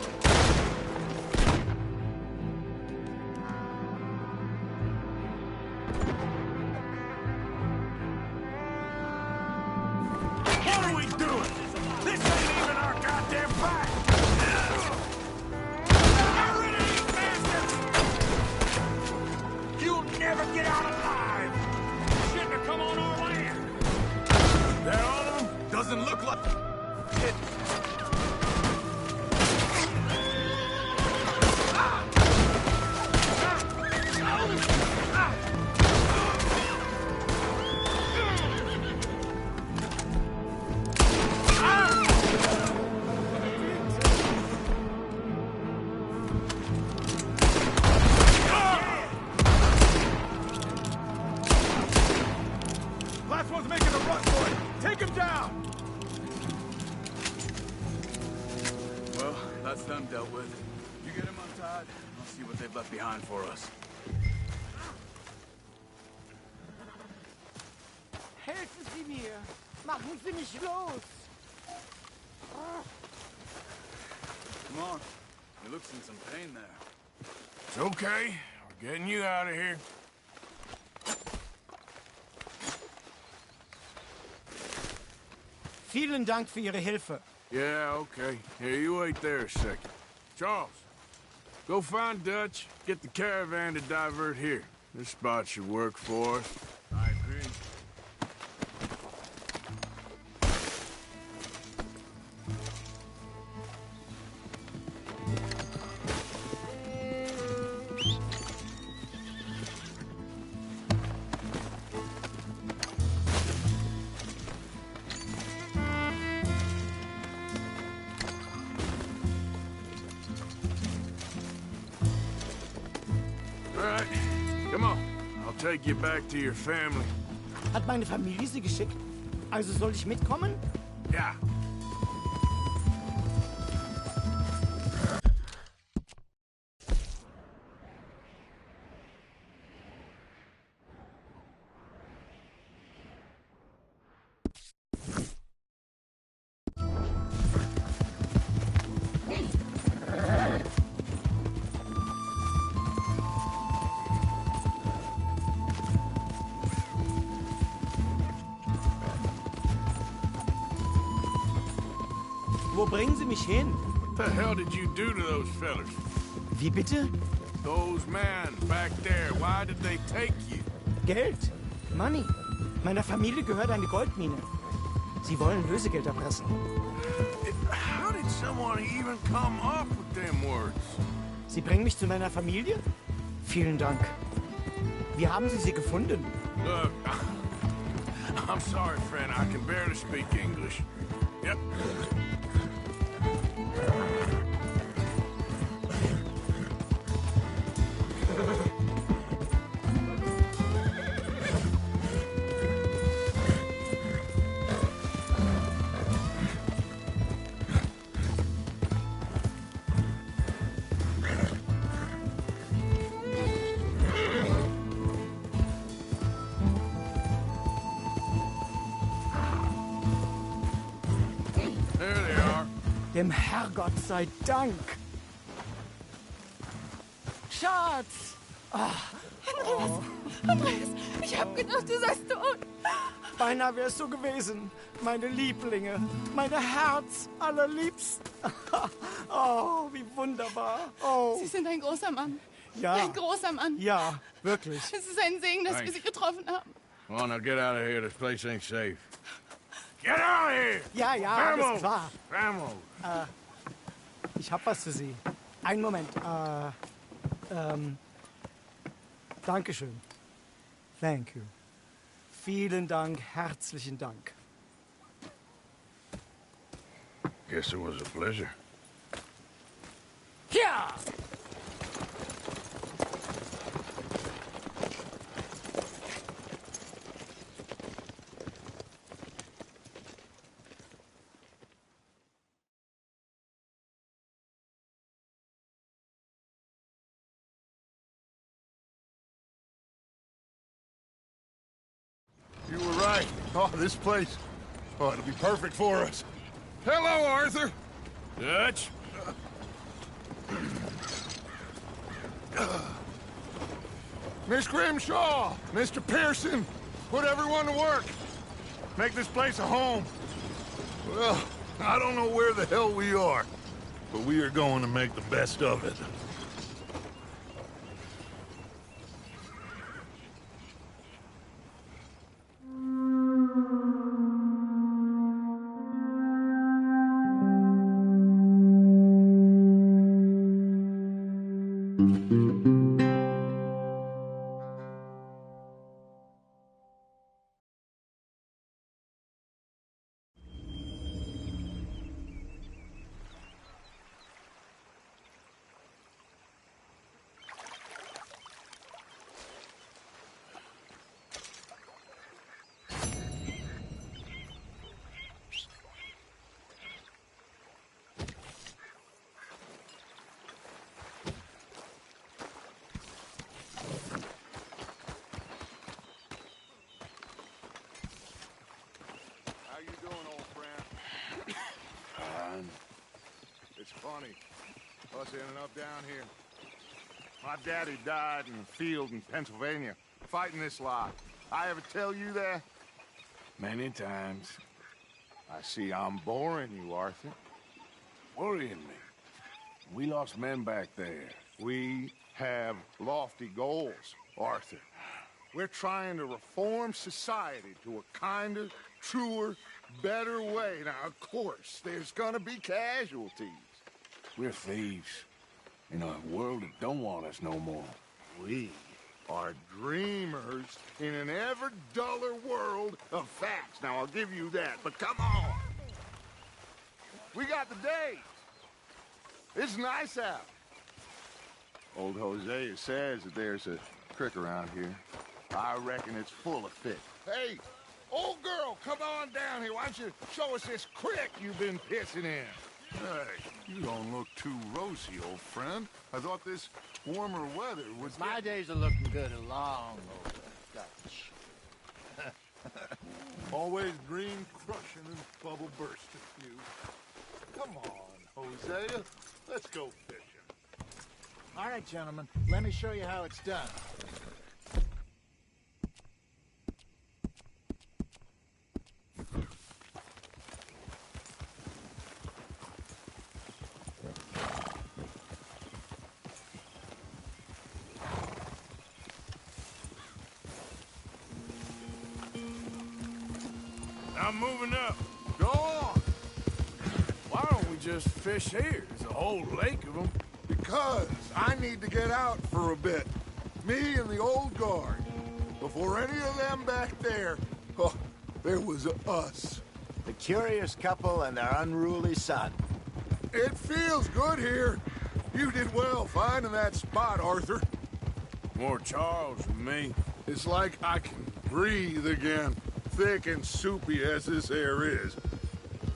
What are we doing? This ain't even our goddamn fight! Get rid of these bastards! You'll never get out alive! Shouldn't have come on our land! They're all of them? Doesn't look like... Hit. Last one's making a run for it. Take him down! Well, that's them dealt with. You get him untied, I'll see what they've left behind for us. Helfen Sie mir! Machen Sie mich los! Come on. You look in some pain there. It's okay. We're getting you out of here. Vielen Dank für Ihre Hilfe. Yeah, okay. Here, you wait there a second. Charles, go find Dutch, get the caravan to divert here. This spot should work for us. I agree. All right, come on. I'll take you back to your family. Hat meine Familie Sie geschickt? Also soll ich mitkommen? Ja. Wo bringen Sie mich hin? What the hell did you do to those fellas? Wie bitte? Those men back there, why did they take you? Geld. Money. Meiner Familie gehört eine Goldmine. Sie wollen Lösegeld erpressen. How did someone even come up with them words? Sie bringen mich zu meiner Familie? Vielen Dank. Wie haben Sie sie gefunden? Look, I'm sorry, friend. I can barely speak English. Yep. There they are. Dem Herrgott sei Dank. Schatz! Andreas, ich hab gedacht, du seist tot. Beinahe wärst du gewesen. Meine Lieblinge. Meine Herz allerliebsten. Oh, wie wunderbar. Oh. Sie sind ein großer Mann. Ja. Ein großer Mann. Ja, wirklich. Es ist ein Segen, dass wir Sie getroffen haben. Come on, now get out of here. This place ain't safe. Get out of here! Ja, ja, Vamos! alles klar. Vamos! Ich hab was für Sie. Einen Moment. Dankeschön. Thank you. Vielen Dank, herzlichen Dank. Guess it was a pleasure. Ja! You were right. Oh, this place. Oh, it'll be perfect for us. Hello, Arthur. Dutch? Miss Grimshaw, Mr. Pearson, put everyone to work. Make this place a home. Well, I don't know where the hell we are, but we are going to make the best of it. How you doing, old friend? Fine. It's funny, us ending up down here. My daddy died in the field in Pennsylvania, fighting this lot. I ever tell you that? Many times. I see I'm boring you, Arthur. Worrying me. We lost men back there. We have lofty goals, Arthur. We're trying to reform society to a kinder, truer, better way. Now, of course, there's gonna be casualties. We're thieves. In a world that don't want us no more. We are dreamers in an ever duller world of facts. Now, I'll give you that, but come on. We got the days. It's nice out. Old Hosea says that there's a creek around here. I reckon it's full of fish. Hey, old girl, come on down here. Why don't you show us this creek you've been pissing in? Hey, you don't look too rosy, old friend. I thought this warmer weather would... My days are looking good along over Dutch. Always green crushing and bubble bursting, you. Come on, Hosea. Let's go fishing. All right, gentlemen, let me show you how it's done. I'm moving up. Go on. Why don't we just fish here? There's a whole lake of them. Because I need to get out for a bit. Me and the old guard. Before any of them back there, oh, there was us. The curious couple and their unruly son. It feels good here. You did well finding that spot, Arthur. More Charles than me. It's like I can breathe again, thick and soupy as this air is.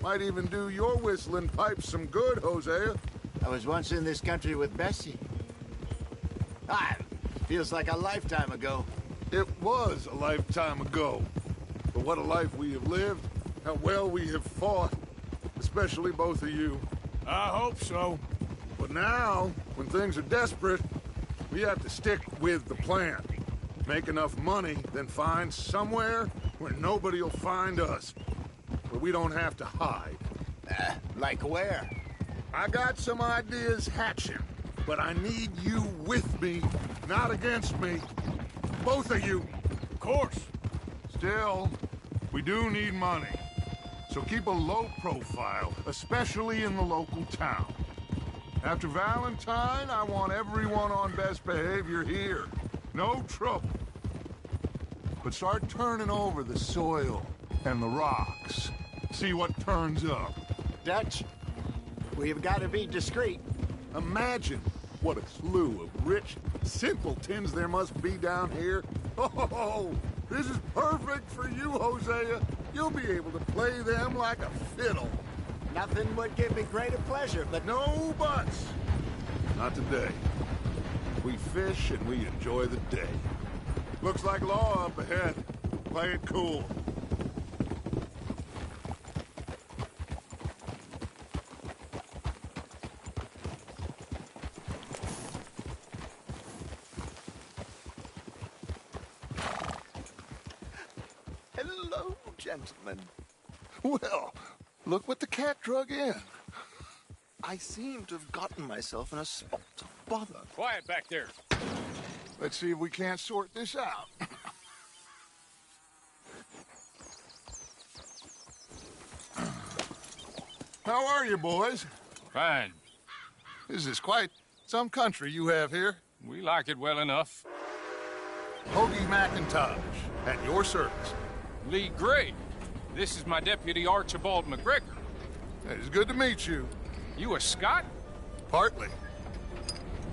Might even do your whistling pipes some good, Hosea. I was once in this country with Bessie. Feels like a lifetime ago. It was a lifetime ago. But what a life we have lived, how well we have fought. especially both of you. I hope so. But now, when things are desperate, we have to stick with the plan. Make enough money, then find somewhere where nobody will find us. Where we don't have to hide. Like where? I got some ideas hatching, but I need you with me, not against me. Both of you. Of course. Still, we do need money. So keep a low profile, especially in the local town. After Valentine, I want everyone on best behavior here. No trouble. But start turning over the soil and the rocks. See what turns up. Dutch, we've got to be discreet. Imagine what a slew of rich simpletons there must be down here. Oh, this is perfect for you, Hosea. You'll be able to play them like a fiddle. Nothing would give me greater pleasure, but... No buts. Not today. We fish and we enjoy the day. Looks like law up ahead. Play it cool. Hello, gentlemen. Well, look what the cat drug in. I seem to have gotten myself in a spot of bother. Quiet back there. Let's see if we can't sort this out. How are you, boys? Fine. This is quite some country you have here. We like it well enough. Hoagie McIntosh, at your service. Lee Gray. This is my deputy, Archibald McGregor. It's good to meet you. You a Scot? Partly.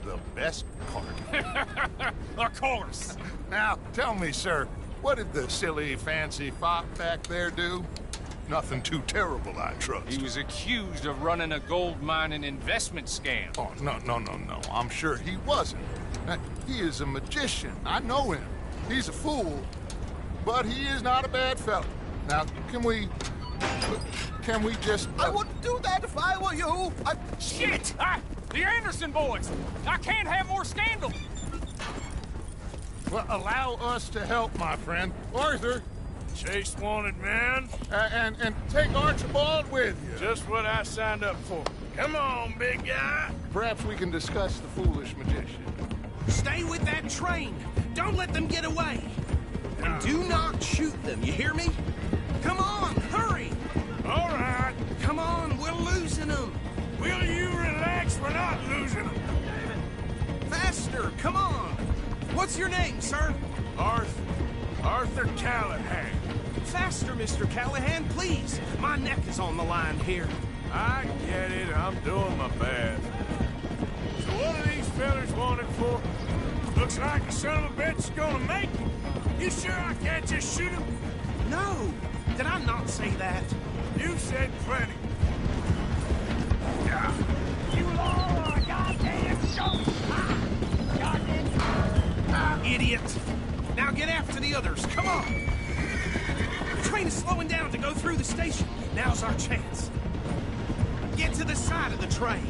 The best part. Of course. Now, tell me, sir, what did the silly, fancy fop back there do? Nothing too terrible, I trust. He was accused of running a gold mining investment scam. Oh, no. I'm sure he wasn't. He is a magician. I know him. He's a fool, but he is not a bad fellow. Now, can we just... I wouldn't do that if I were you. Shit! The Anderson boys! I can't have more scandal! Well, allow us to help, my friend. Arthur! Chase wanted man. And take Archibald with you. Just what I signed up for. Come on, big guy. Perhaps we can discuss the foolish magician. Stay with that train. Don't let them get away. And do not shoot them, you hear me? Come on, hurry! All right. Come on, we're losing them. Will you relax? We're not losing them. Faster, come on. What's your name, sir? Arthur Callahan. Faster, Mr. Callahan, please. My neck is on the line here. I get it. I'm doing my best. So what are these fellas wanted for? Looks like the son of a bitch is gonna make it. You sure I can't just shoot him? No. Did I not say that? You said plenty. You all are goddamn show. Idiot. Now get after the others. Come on. The train is slowing down to go through the station. Now's our chance. Get to the side of the train.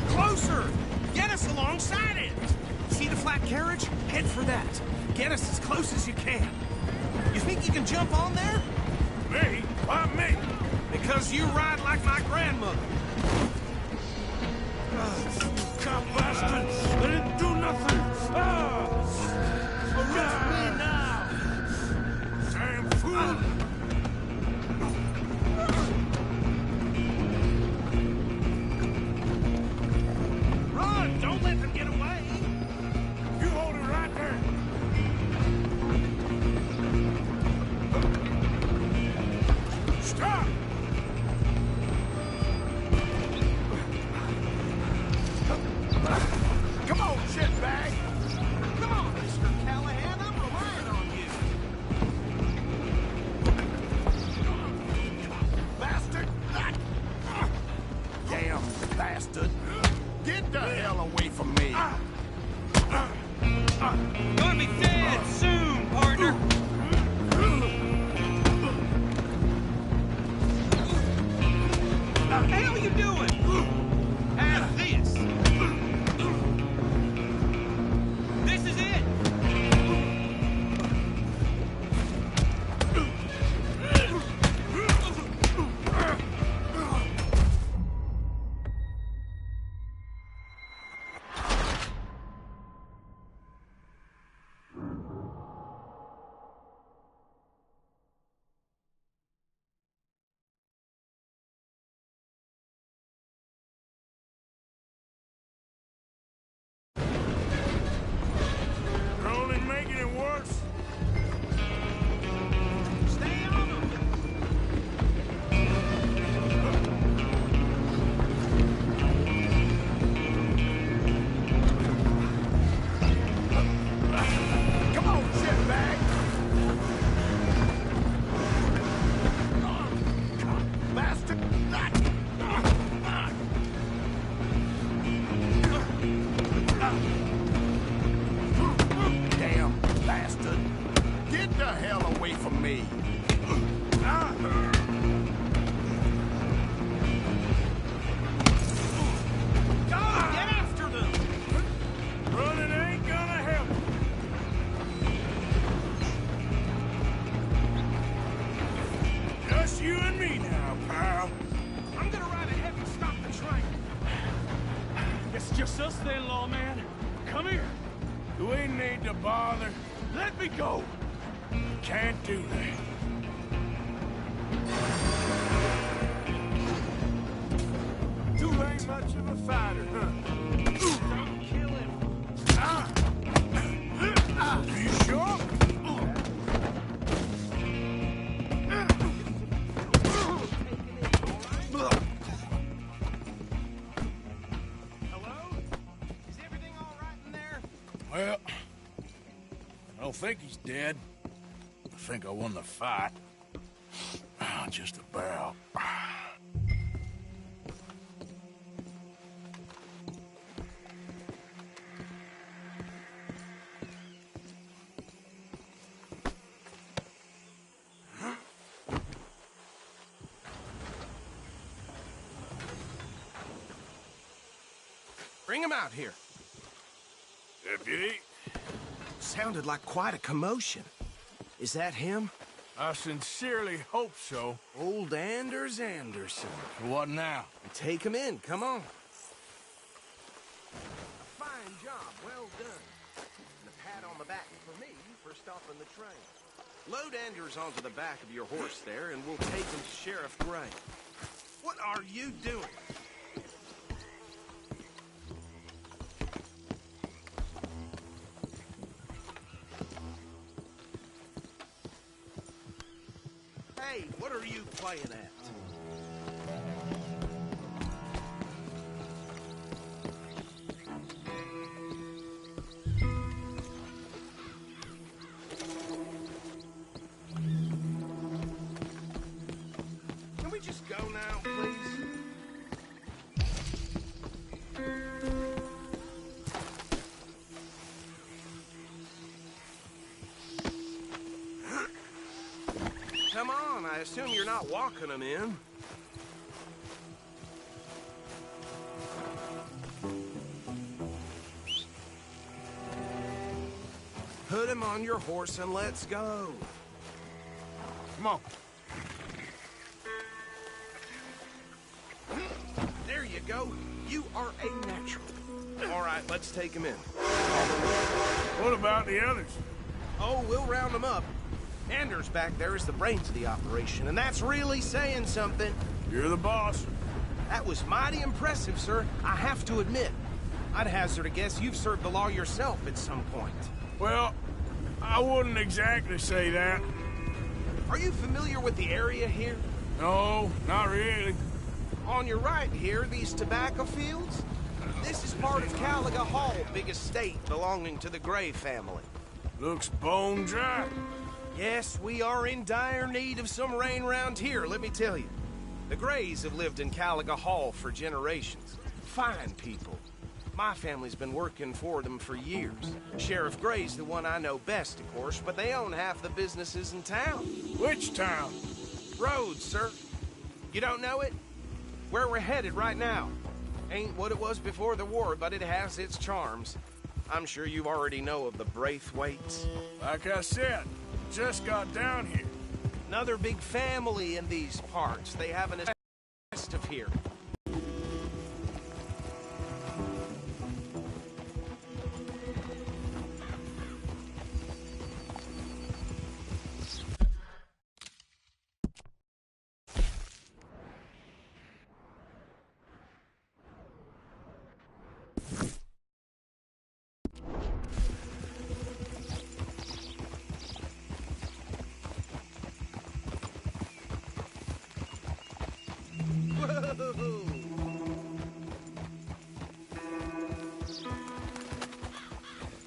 Closer! Get us alongside it! See the flat carriage? Head for that. Get us as close as you can. You think you can jump on there? Me? Why me? Because you ride like my grandmother. Cop bastard! They didn't do nothing! Arrest me now! Damn fool! Run! Don't let them get away! You hold it right there! Stop! Come on, shitbag! Come on, Mr. Callahan, I'm relying on you! Bastard! Damn bastard! Get the hell away from me! Gonna be dead soon, partner! just us then, lawman. Come here. Do we need to bother? Let me go. Can't do that. You ain't much of a fighter, huh? Don't kill him. Are you sure? Well, I don't think he's dead. I think I won the fight. Just about. Bring him out here. Deputy? Sounded like quite a commotion. Is that him? I sincerely hope so. Old Anders Anderson. What now? Take him in, come on. Fine job, well done. And a pat on the back for me for stopping the train. Load Anders onto the back of your horse there, and we'll take him to Sheriff Gray. What are you doing? Hey, what are you playing at? Can we just go now, please? Come on, I assume you're not walking them in. Put him on your horse and let's go. Come on. There you go. You are a natural. All right, let's take him in. What about the others? Oh, we'll round them up. Anders back there is the brains of the operation, and that's really saying something. You're the boss. That was mighty impressive, sir. I have to admit. I'd hazard a guess you've served the law yourself at some point. Well, I wouldn't exactly say that. Are you familiar with the area here? No, not really. On your right here, these tobacco fields? This is part of Caliga Hall, big estate belonging to the Gray family. Looks bone dry. Yes, we are in dire need of some rain round here, let me tell you. The Grays have lived in Caliga Hall for generations. Fine people. My family's been working for them for years. Sheriff Gray's the one I know best, of course, but they own half the businesses in town. Which town? Rhodes, sir. You don't know it? Where we're headed right now. Ain't what it was before the war, but it has its charms. I'm sure you already know of the Braithwaites. Like I said, just got down here. Another big family in these parts. They have an west of here.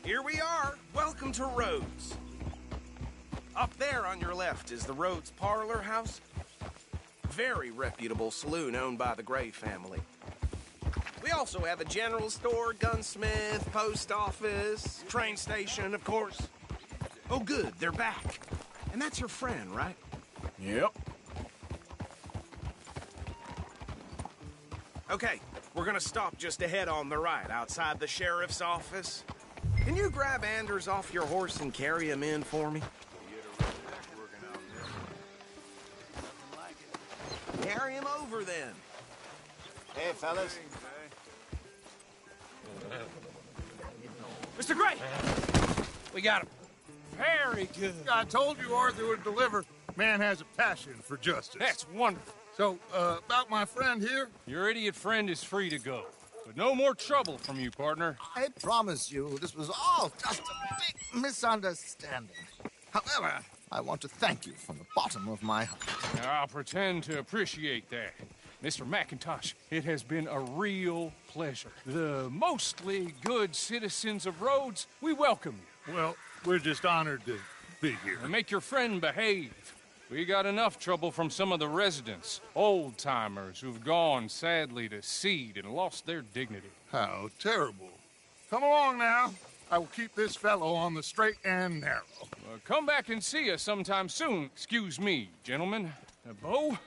Here we are. Welcome to Rhodes. Up there on your left is the Rhodes Parlor House. Very reputable saloon owned by the Gray family. We also have a general store, gunsmith, post office, train station, of course. Oh, good, they're back. And that's your friend, right? Yep. Okay, we're gonna stop just ahead on the right, outside the sheriff's office. Can you grab Anders off your horse and carry him in for me? Carry him over, then. Hey, fellas. Mr. Gray! We got him. Very good. I told you Arthur would deliver. Man has a passion for justice. That's wonderful. So, about my friend here? Your idiot friend is free to go. But no more trouble from you, partner. I promise you, this was all just a big misunderstanding. However, I want to thank you from the bottom of my heart. I'll pretend to appreciate that. Mr. McIntosh, it has been a real pleasure. The mostly good citizens of Rhodes, we welcome you. Well, we're just honored to be here. And make your friend behave. We got enough trouble from some of the residents, old-timers who've gone, sadly, to seed and lost their dignity. How terrible. Come along now. I will keep this fellow on the straight and narrow. Come back and see us sometime soon. Excuse me, gentlemen. Bo,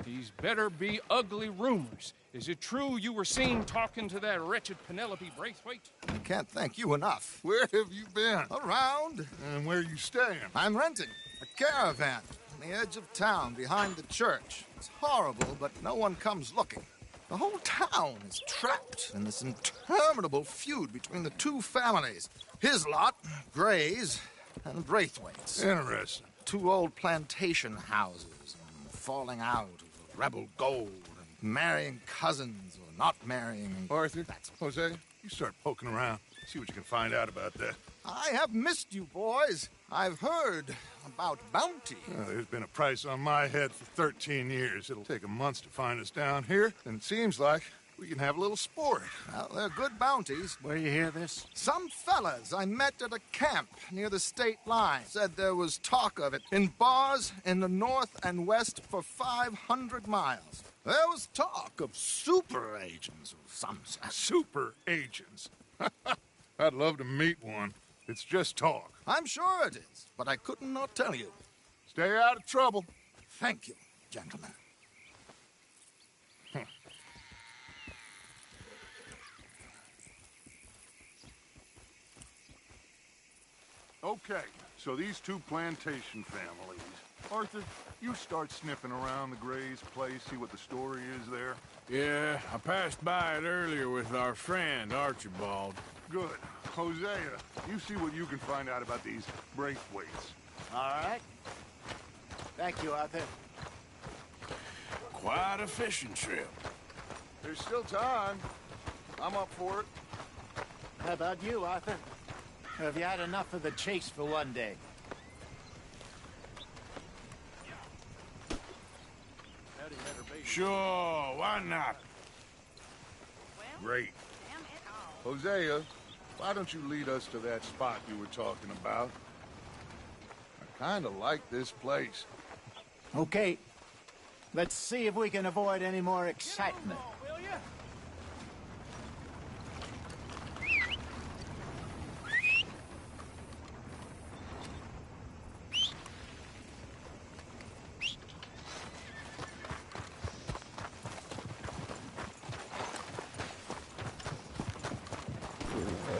these better be ugly rumors. Is it true you were seen talking to that wretched Penelope Braithwaite? I can't thank you enough. Where have you been? Around. And where are you staying? I'm renting a caravan on the edge of town behind the church. It's horrible, but no one comes looking. The whole town is trapped in this interminable feud between the two families. His lot, Gray's, and Braithwaite's. Interesting. Two old plantation houses, and falling out of rebel gold, and marrying cousins or not marrying. Arthur, Jose, you start poking around. See what you can find out about that. I have missed you, boys. I've heard about bounty. Well, there's been a price on my head for 13 years. It'll take 'em months to find us down here, and it seems like we can have a little sport. Well, they're good bounties. Where you hear this? Some fellas I met at a camp near the state line said there was talk of it in bars in the north and west for 500 miles. There was talk of super agents of some sort. Super agents? I'd love to meet one. It's just talk. I'm sure it is, but I couldn't not tell you. Stay out of trouble. Thank you, gentlemen. Okay, so these two plantation families. Arthur, you start sniffing around the Gray's place, see what the story is there. Yeah, I passed by it earlier with our friend, Archibald. Good. Hosea, you see what you can find out about these Braithwaites. All right. Thank you, Arthur. Quite a fishing trip. There's still time. I'm up for it. How about you, Arthur? Have you had enough of the chase for one day? Sure, why not? Great. Hosea, why don't you lead us to that spot you were talking about? I kind of like this place. Okay. Let's see if we can avoid any more excitement.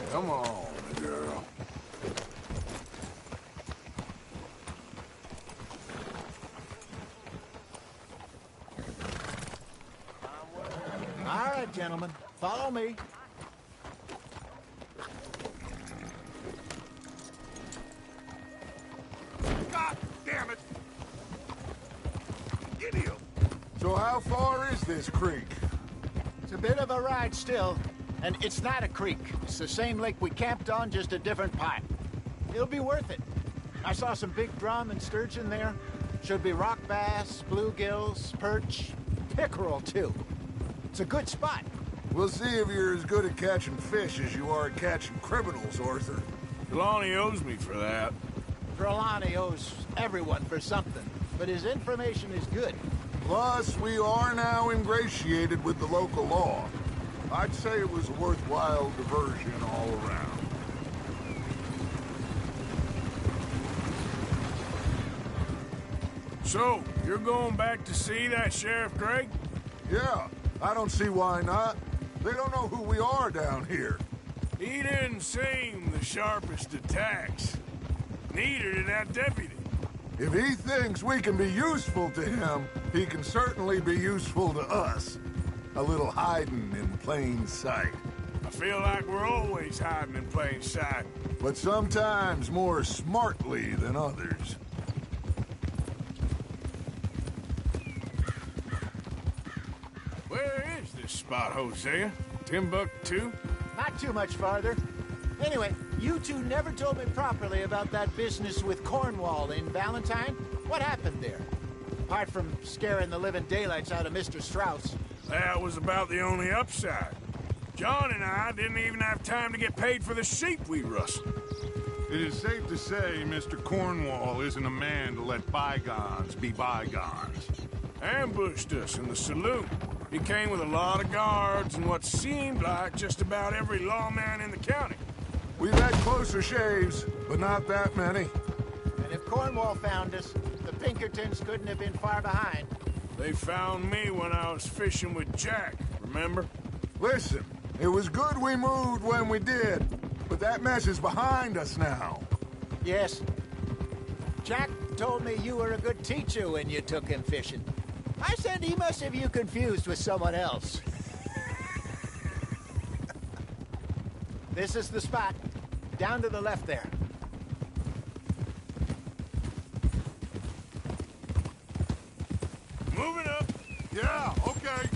Come on, girl. All right, gentlemen. Follow me. God damn it! Idiot! So how far is this creek? It's a bit of a ride still. And it's not a creek. It's the same lake we camped on, just a different pipe. It'll be worth it. I saw some big drum and sturgeon there. Should be rock bass, bluegills, perch, pickerel, too. It's a good spot. We'll see if you're as good at catching fish as you are at catching criminals, Arthur. Trelawney owes me for that. Trelawney owes everyone for something, but his information is good. Plus, we are now ingratiated with the local law. I'd say it was a worthwhile diversion all around. So, you're going back to see that Sheriff Gray? Yeah, I don't see why not. They don't know who we are down here. He didn't seem the sharpest attacks. Neither did that deputy. If he thinks we can be useful to him, he can certainly be useful to us. A little hiding in plain sight. I feel like we're always hiding in plain sight. But sometimes more smartly than others. Where is this spot, Hosea? Timbuktu? Not too much farther. Anyway, you two never told me properly about that business with Cornwall in Valentine. What happened there? Apart from scaring the living daylights out of Mr. Strauss. That was about the only upside. John and I didn't even have time to get paid for the sheep we rustled. It is safe to say Mr. Cornwall isn't a man to let bygones be bygones. Ambushed us in the saloon. He came with a lot of guards and what seemed like just about every lawman in the county. We've had closer shaves, but not that many. And if Cornwall found us, the Pinkertons couldn't have been far behind. They found me when I was fishing with Jack, remember? Listen, it was good we moved when we did, but that mess is behind us now. Yes. Jack told me you were a good teacher when you took him fishing. I said he must have you confused with someone else. This is the spot. Down to the left there. Moving up. Yeah, okay.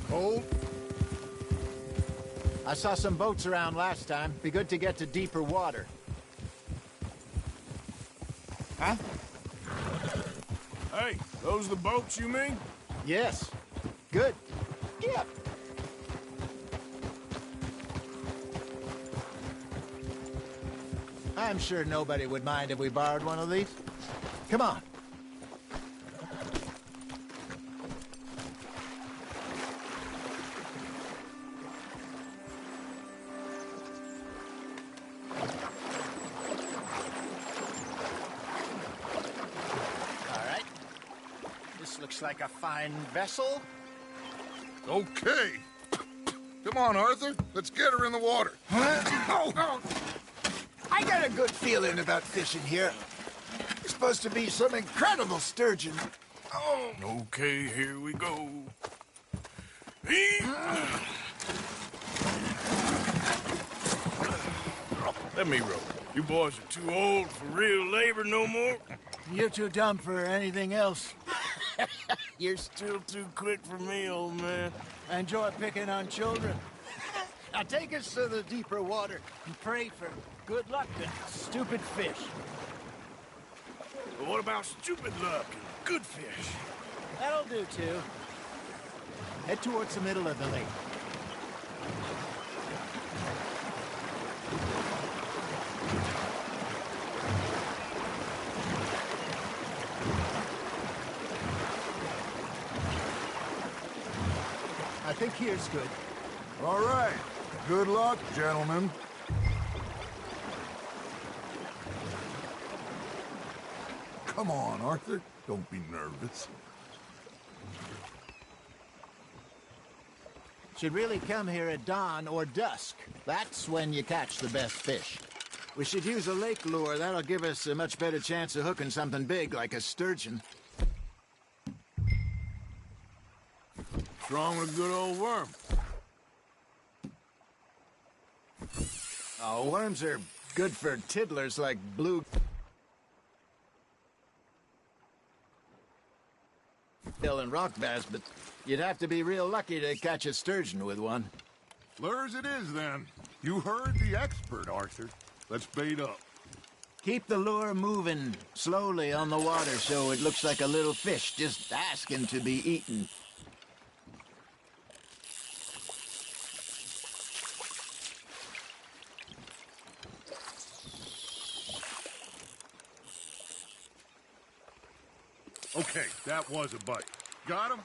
Cold? I saw some boats around last time. Be good to get to deeper water. Huh? Hey, those the boats you mean? Yes. Good. Yep. I'm sure nobody would mind if we borrowed one of these. Come on. Looks like a fine vessel. Okay. Come on, Arthur. Let's get her in the water. Oh. I got a good feeling about fishing here. It's supposed to be some incredible sturgeon. Oh. Okay, here we go. Let me row. You boys are too old for real labor no more. You're too dumb for anything else. You're still too quick for me, old man. I enjoy picking on children. Now take us to the deeper water and pray for good luck and stupid fish. But what about stupid luck and good fish? That'll do, too. Head towards the middle of the lake. I think here's good. All right. Good luck, gentlemen. Come on, Arthur. Don't be nervous. Should really come here at dawn or dusk. That's when you catch the best fish. We should use a lake lure. That'll give us a much better chance of hooking something big like a sturgeon. What's wrong with a good old worm? Oh, worms are good for tiddlers like blue... gill and rock bass, but you'd have to be real lucky to catch a sturgeon with one. Lures it is, then. You heard the expert, Arthur. Let's bait up. Keep the lure moving slowly on the water so it looks like a little fish just asking to be eaten. Okay, that was a bite. Got him?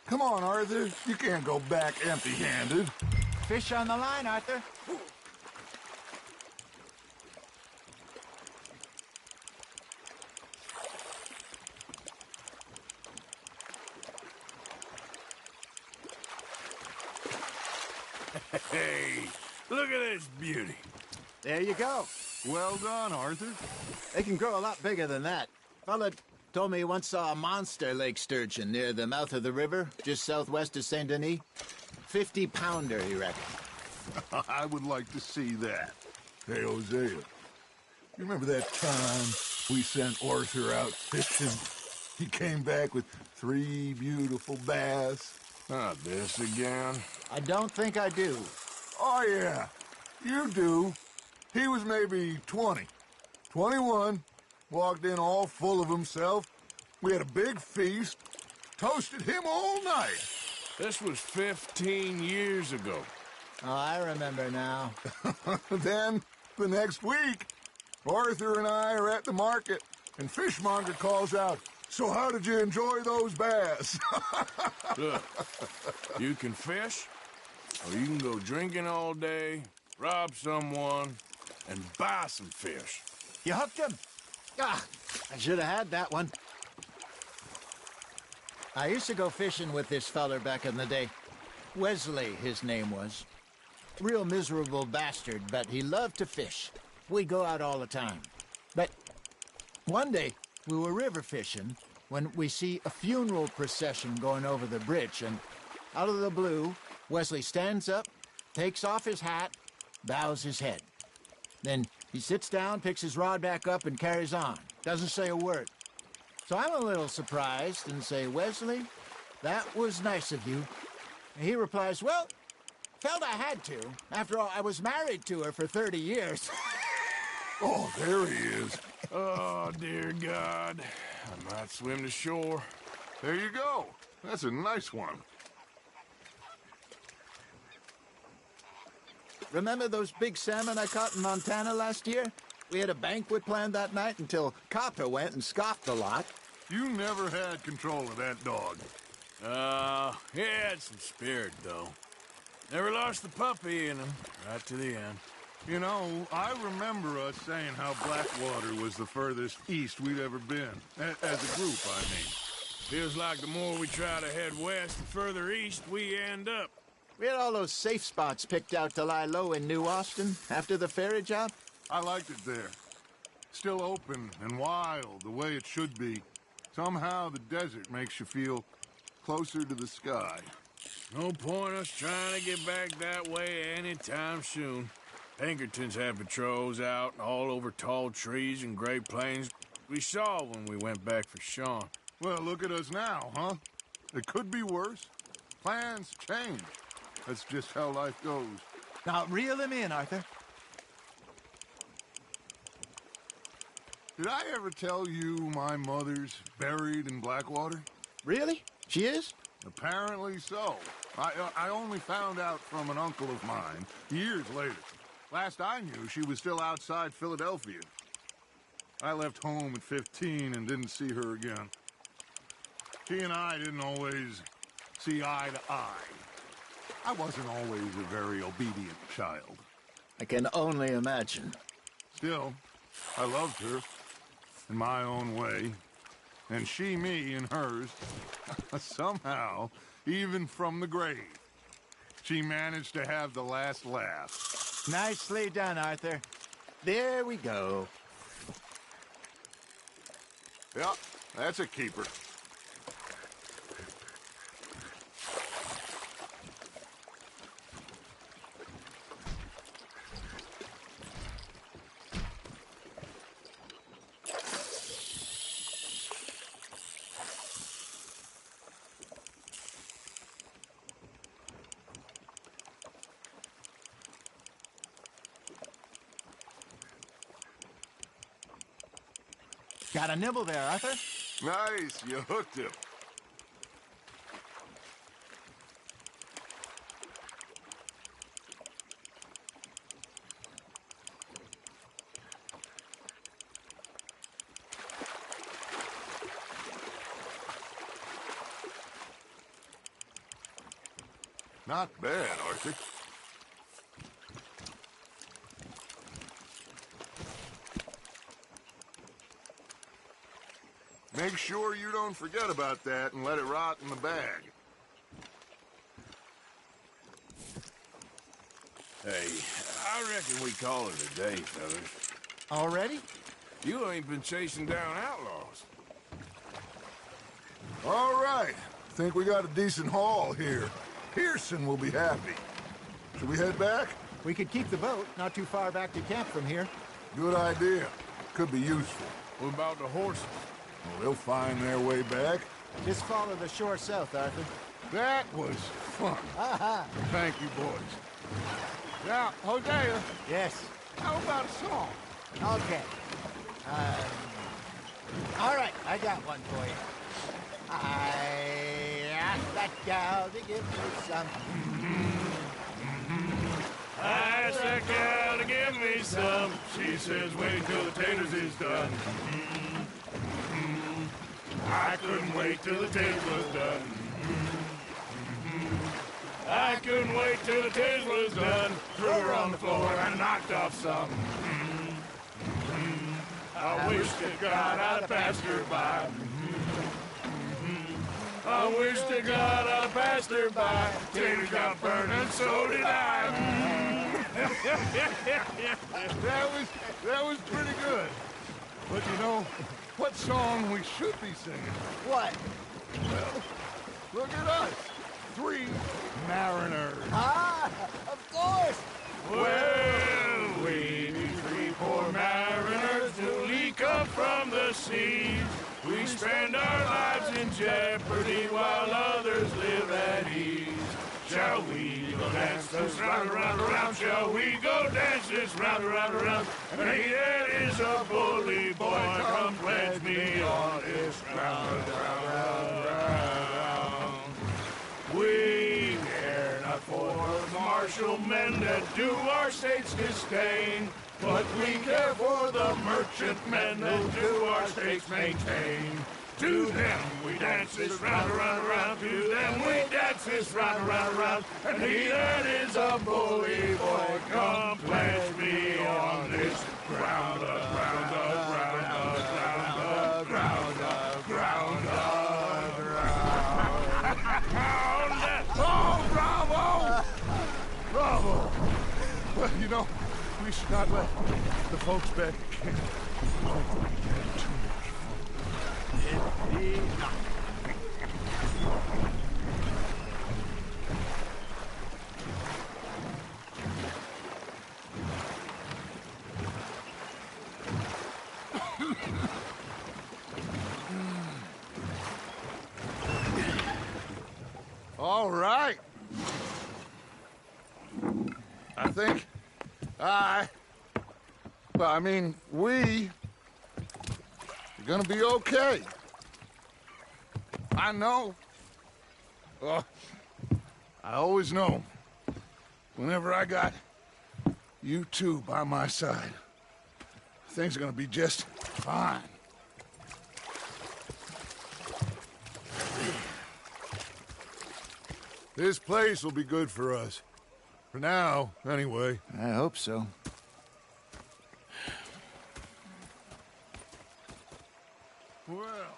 Come on, Arthur. You can't go back empty-handed. Fish on the line, Arthur. Hey, look at this beauty. There you go. Well done, Arthur. They can grow a lot bigger than that. Fella told me he once saw a monster lake sturgeon near the mouth of the river, just southwest of Saint Denis. 50-pounder, he reckoned. I would like to see that. Hey, Hosea, you remember that time we sent Arthur out fishing? He came back with 3 beautiful bass. Not this again. I don't think I do. Oh, yeah, you do. He was maybe 20, 21, walked in all full of himself. We had a big feast, toasted him all night. This was 15 years ago. Oh, I remember now. Then, the next week, Arthur and I are at the market, and Fishmonger calls out, "So how did you enjoy those bass?" Look, you can fish, or you can go drinking all day, rob someone, and buy some fish. You hooked him? Ah, I should have had that one. I used to go fishing with this feller back in the day. Wesley, his name was. Real miserable bastard, but he loved to fish. We'd go out all the time. But one day, we were river fishing when we see a funeral procession going over the bridge, and out of the blue, Wesley stands up, takes off his hat, bows his head. Then he sits down, picks his rod back up, and carries on. Doesn't say a word. So I'm a little surprised and say, "Wesley, that was nice of you." And he replies, "Well, felt I had to. After all, I was married to her for 30 years. Oh, there he is. Oh, dear God. I might swim to shore. There you go. That's a nice one. Remember those big salmon I caught in Montana last year? We had a banquet planned that night until Copper went and scoffed a lot. You never had control of that dog. He had some spirit, though. Never lost the puppy in him, right to the end. You know, I remember us saying how Blackwater was the furthest east we'd ever been. As a group, I mean. Feels like the more we try to head west, the further east we end up. We had all those safe spots picked out to lie low in New Austin after the ferry job. I liked it there. Still open and wild, the way it should be. Somehow the desert makes you feel closer to the sky. No point us trying to get back that way anytime soon. Pinkertons had patrols out all over tall trees and Great Plains. We saw when we went back for Sean. Well, look at us now, huh? It could be worse. Plans change. That's just how life goes. Now, reel him in, Arthur. Did I ever tell you my mother's buried in Blackwater? Really? She is? Apparently so. I only found out from an uncle of mine years later. Last I knew, she was still outside Philadelphia. I left home at 15 and didn't see her again. She and I didn't always see eye to eye. I wasn't always a very obedient child. I can only imagine. Still, I loved her in my own way, and she me in hers. Somehow, even from the grave, she managed to have the last laugh. Nicely done, Arthur. There we go. Yep, that's a keeper. Got a nibble there, Arthur. Nice, you hooked him. Not bad, Arthur. Make sure you don't forget about that and let it rot in the bag. Hey, I reckon we call it a day, fellas. Already? You ain't been chasing down outlaws. All right. Think we got a decent haul here. Pearson will be happy. Should we head back? We could keep the boat not too far back to camp from here. Good idea. Could be useful. What about the horses? Well, they'll find their way back. Just follow the shore south, Arthur. That was fun. Thank you, boys. Now, Hosea. Yes. How about a song? Okay. All right, I got one for you. I asked that gal to give me some. I asked that gal to give me some. She says, wait till the taters is done. I couldn't wait till the taters was done. I couldn't wait till the taters was done. Threw her on the floor and knocked off some. I wish to God I'd have passed her by. I wish to God I'd have passed her by. Taters got burned and so did I. That was pretty good. But you know, what song we should be singing? What? Well, look at us. 3 mariners. Ah, of course. Well, we 3 poor mariners newly come from the seas. We spend our lives in jeopardy while others live at ease. Shall we go dance this round, around, around? Shall we go dance this round, around, around? And he that is a bully boy, come pledge me on this round, round, round, round. We care not for martial men that do our state's disdain, but we care for the merchant men that do our state's maintain. To them we dance this round, around, around. To them we dance this round, around, around. And he that is a bully boy, come pledge me on this ground, ground, ground, ground, ground, ground, ground. Oh, bravo! Bravo! Well, you know, we should not let the folks back at camp. Had too much fun. It did not. All right. I think we are gonna be okay. I know. I always know. Whenever I got you two by my side, things are gonna be just fine. This place will be good for us. For now, anyway. I hope so. Well,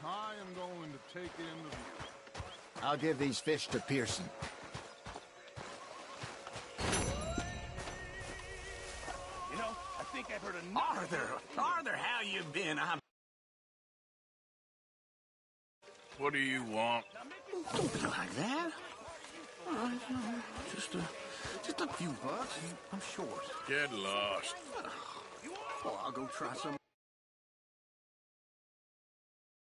I am going to take in the view. I'll give these fish to Pearson. You know, I think I've heard enough. Arthur, how you been? What do you want? Don't be like that. Just a few bucks. I'm short. Get lost. Oh, I'll go try some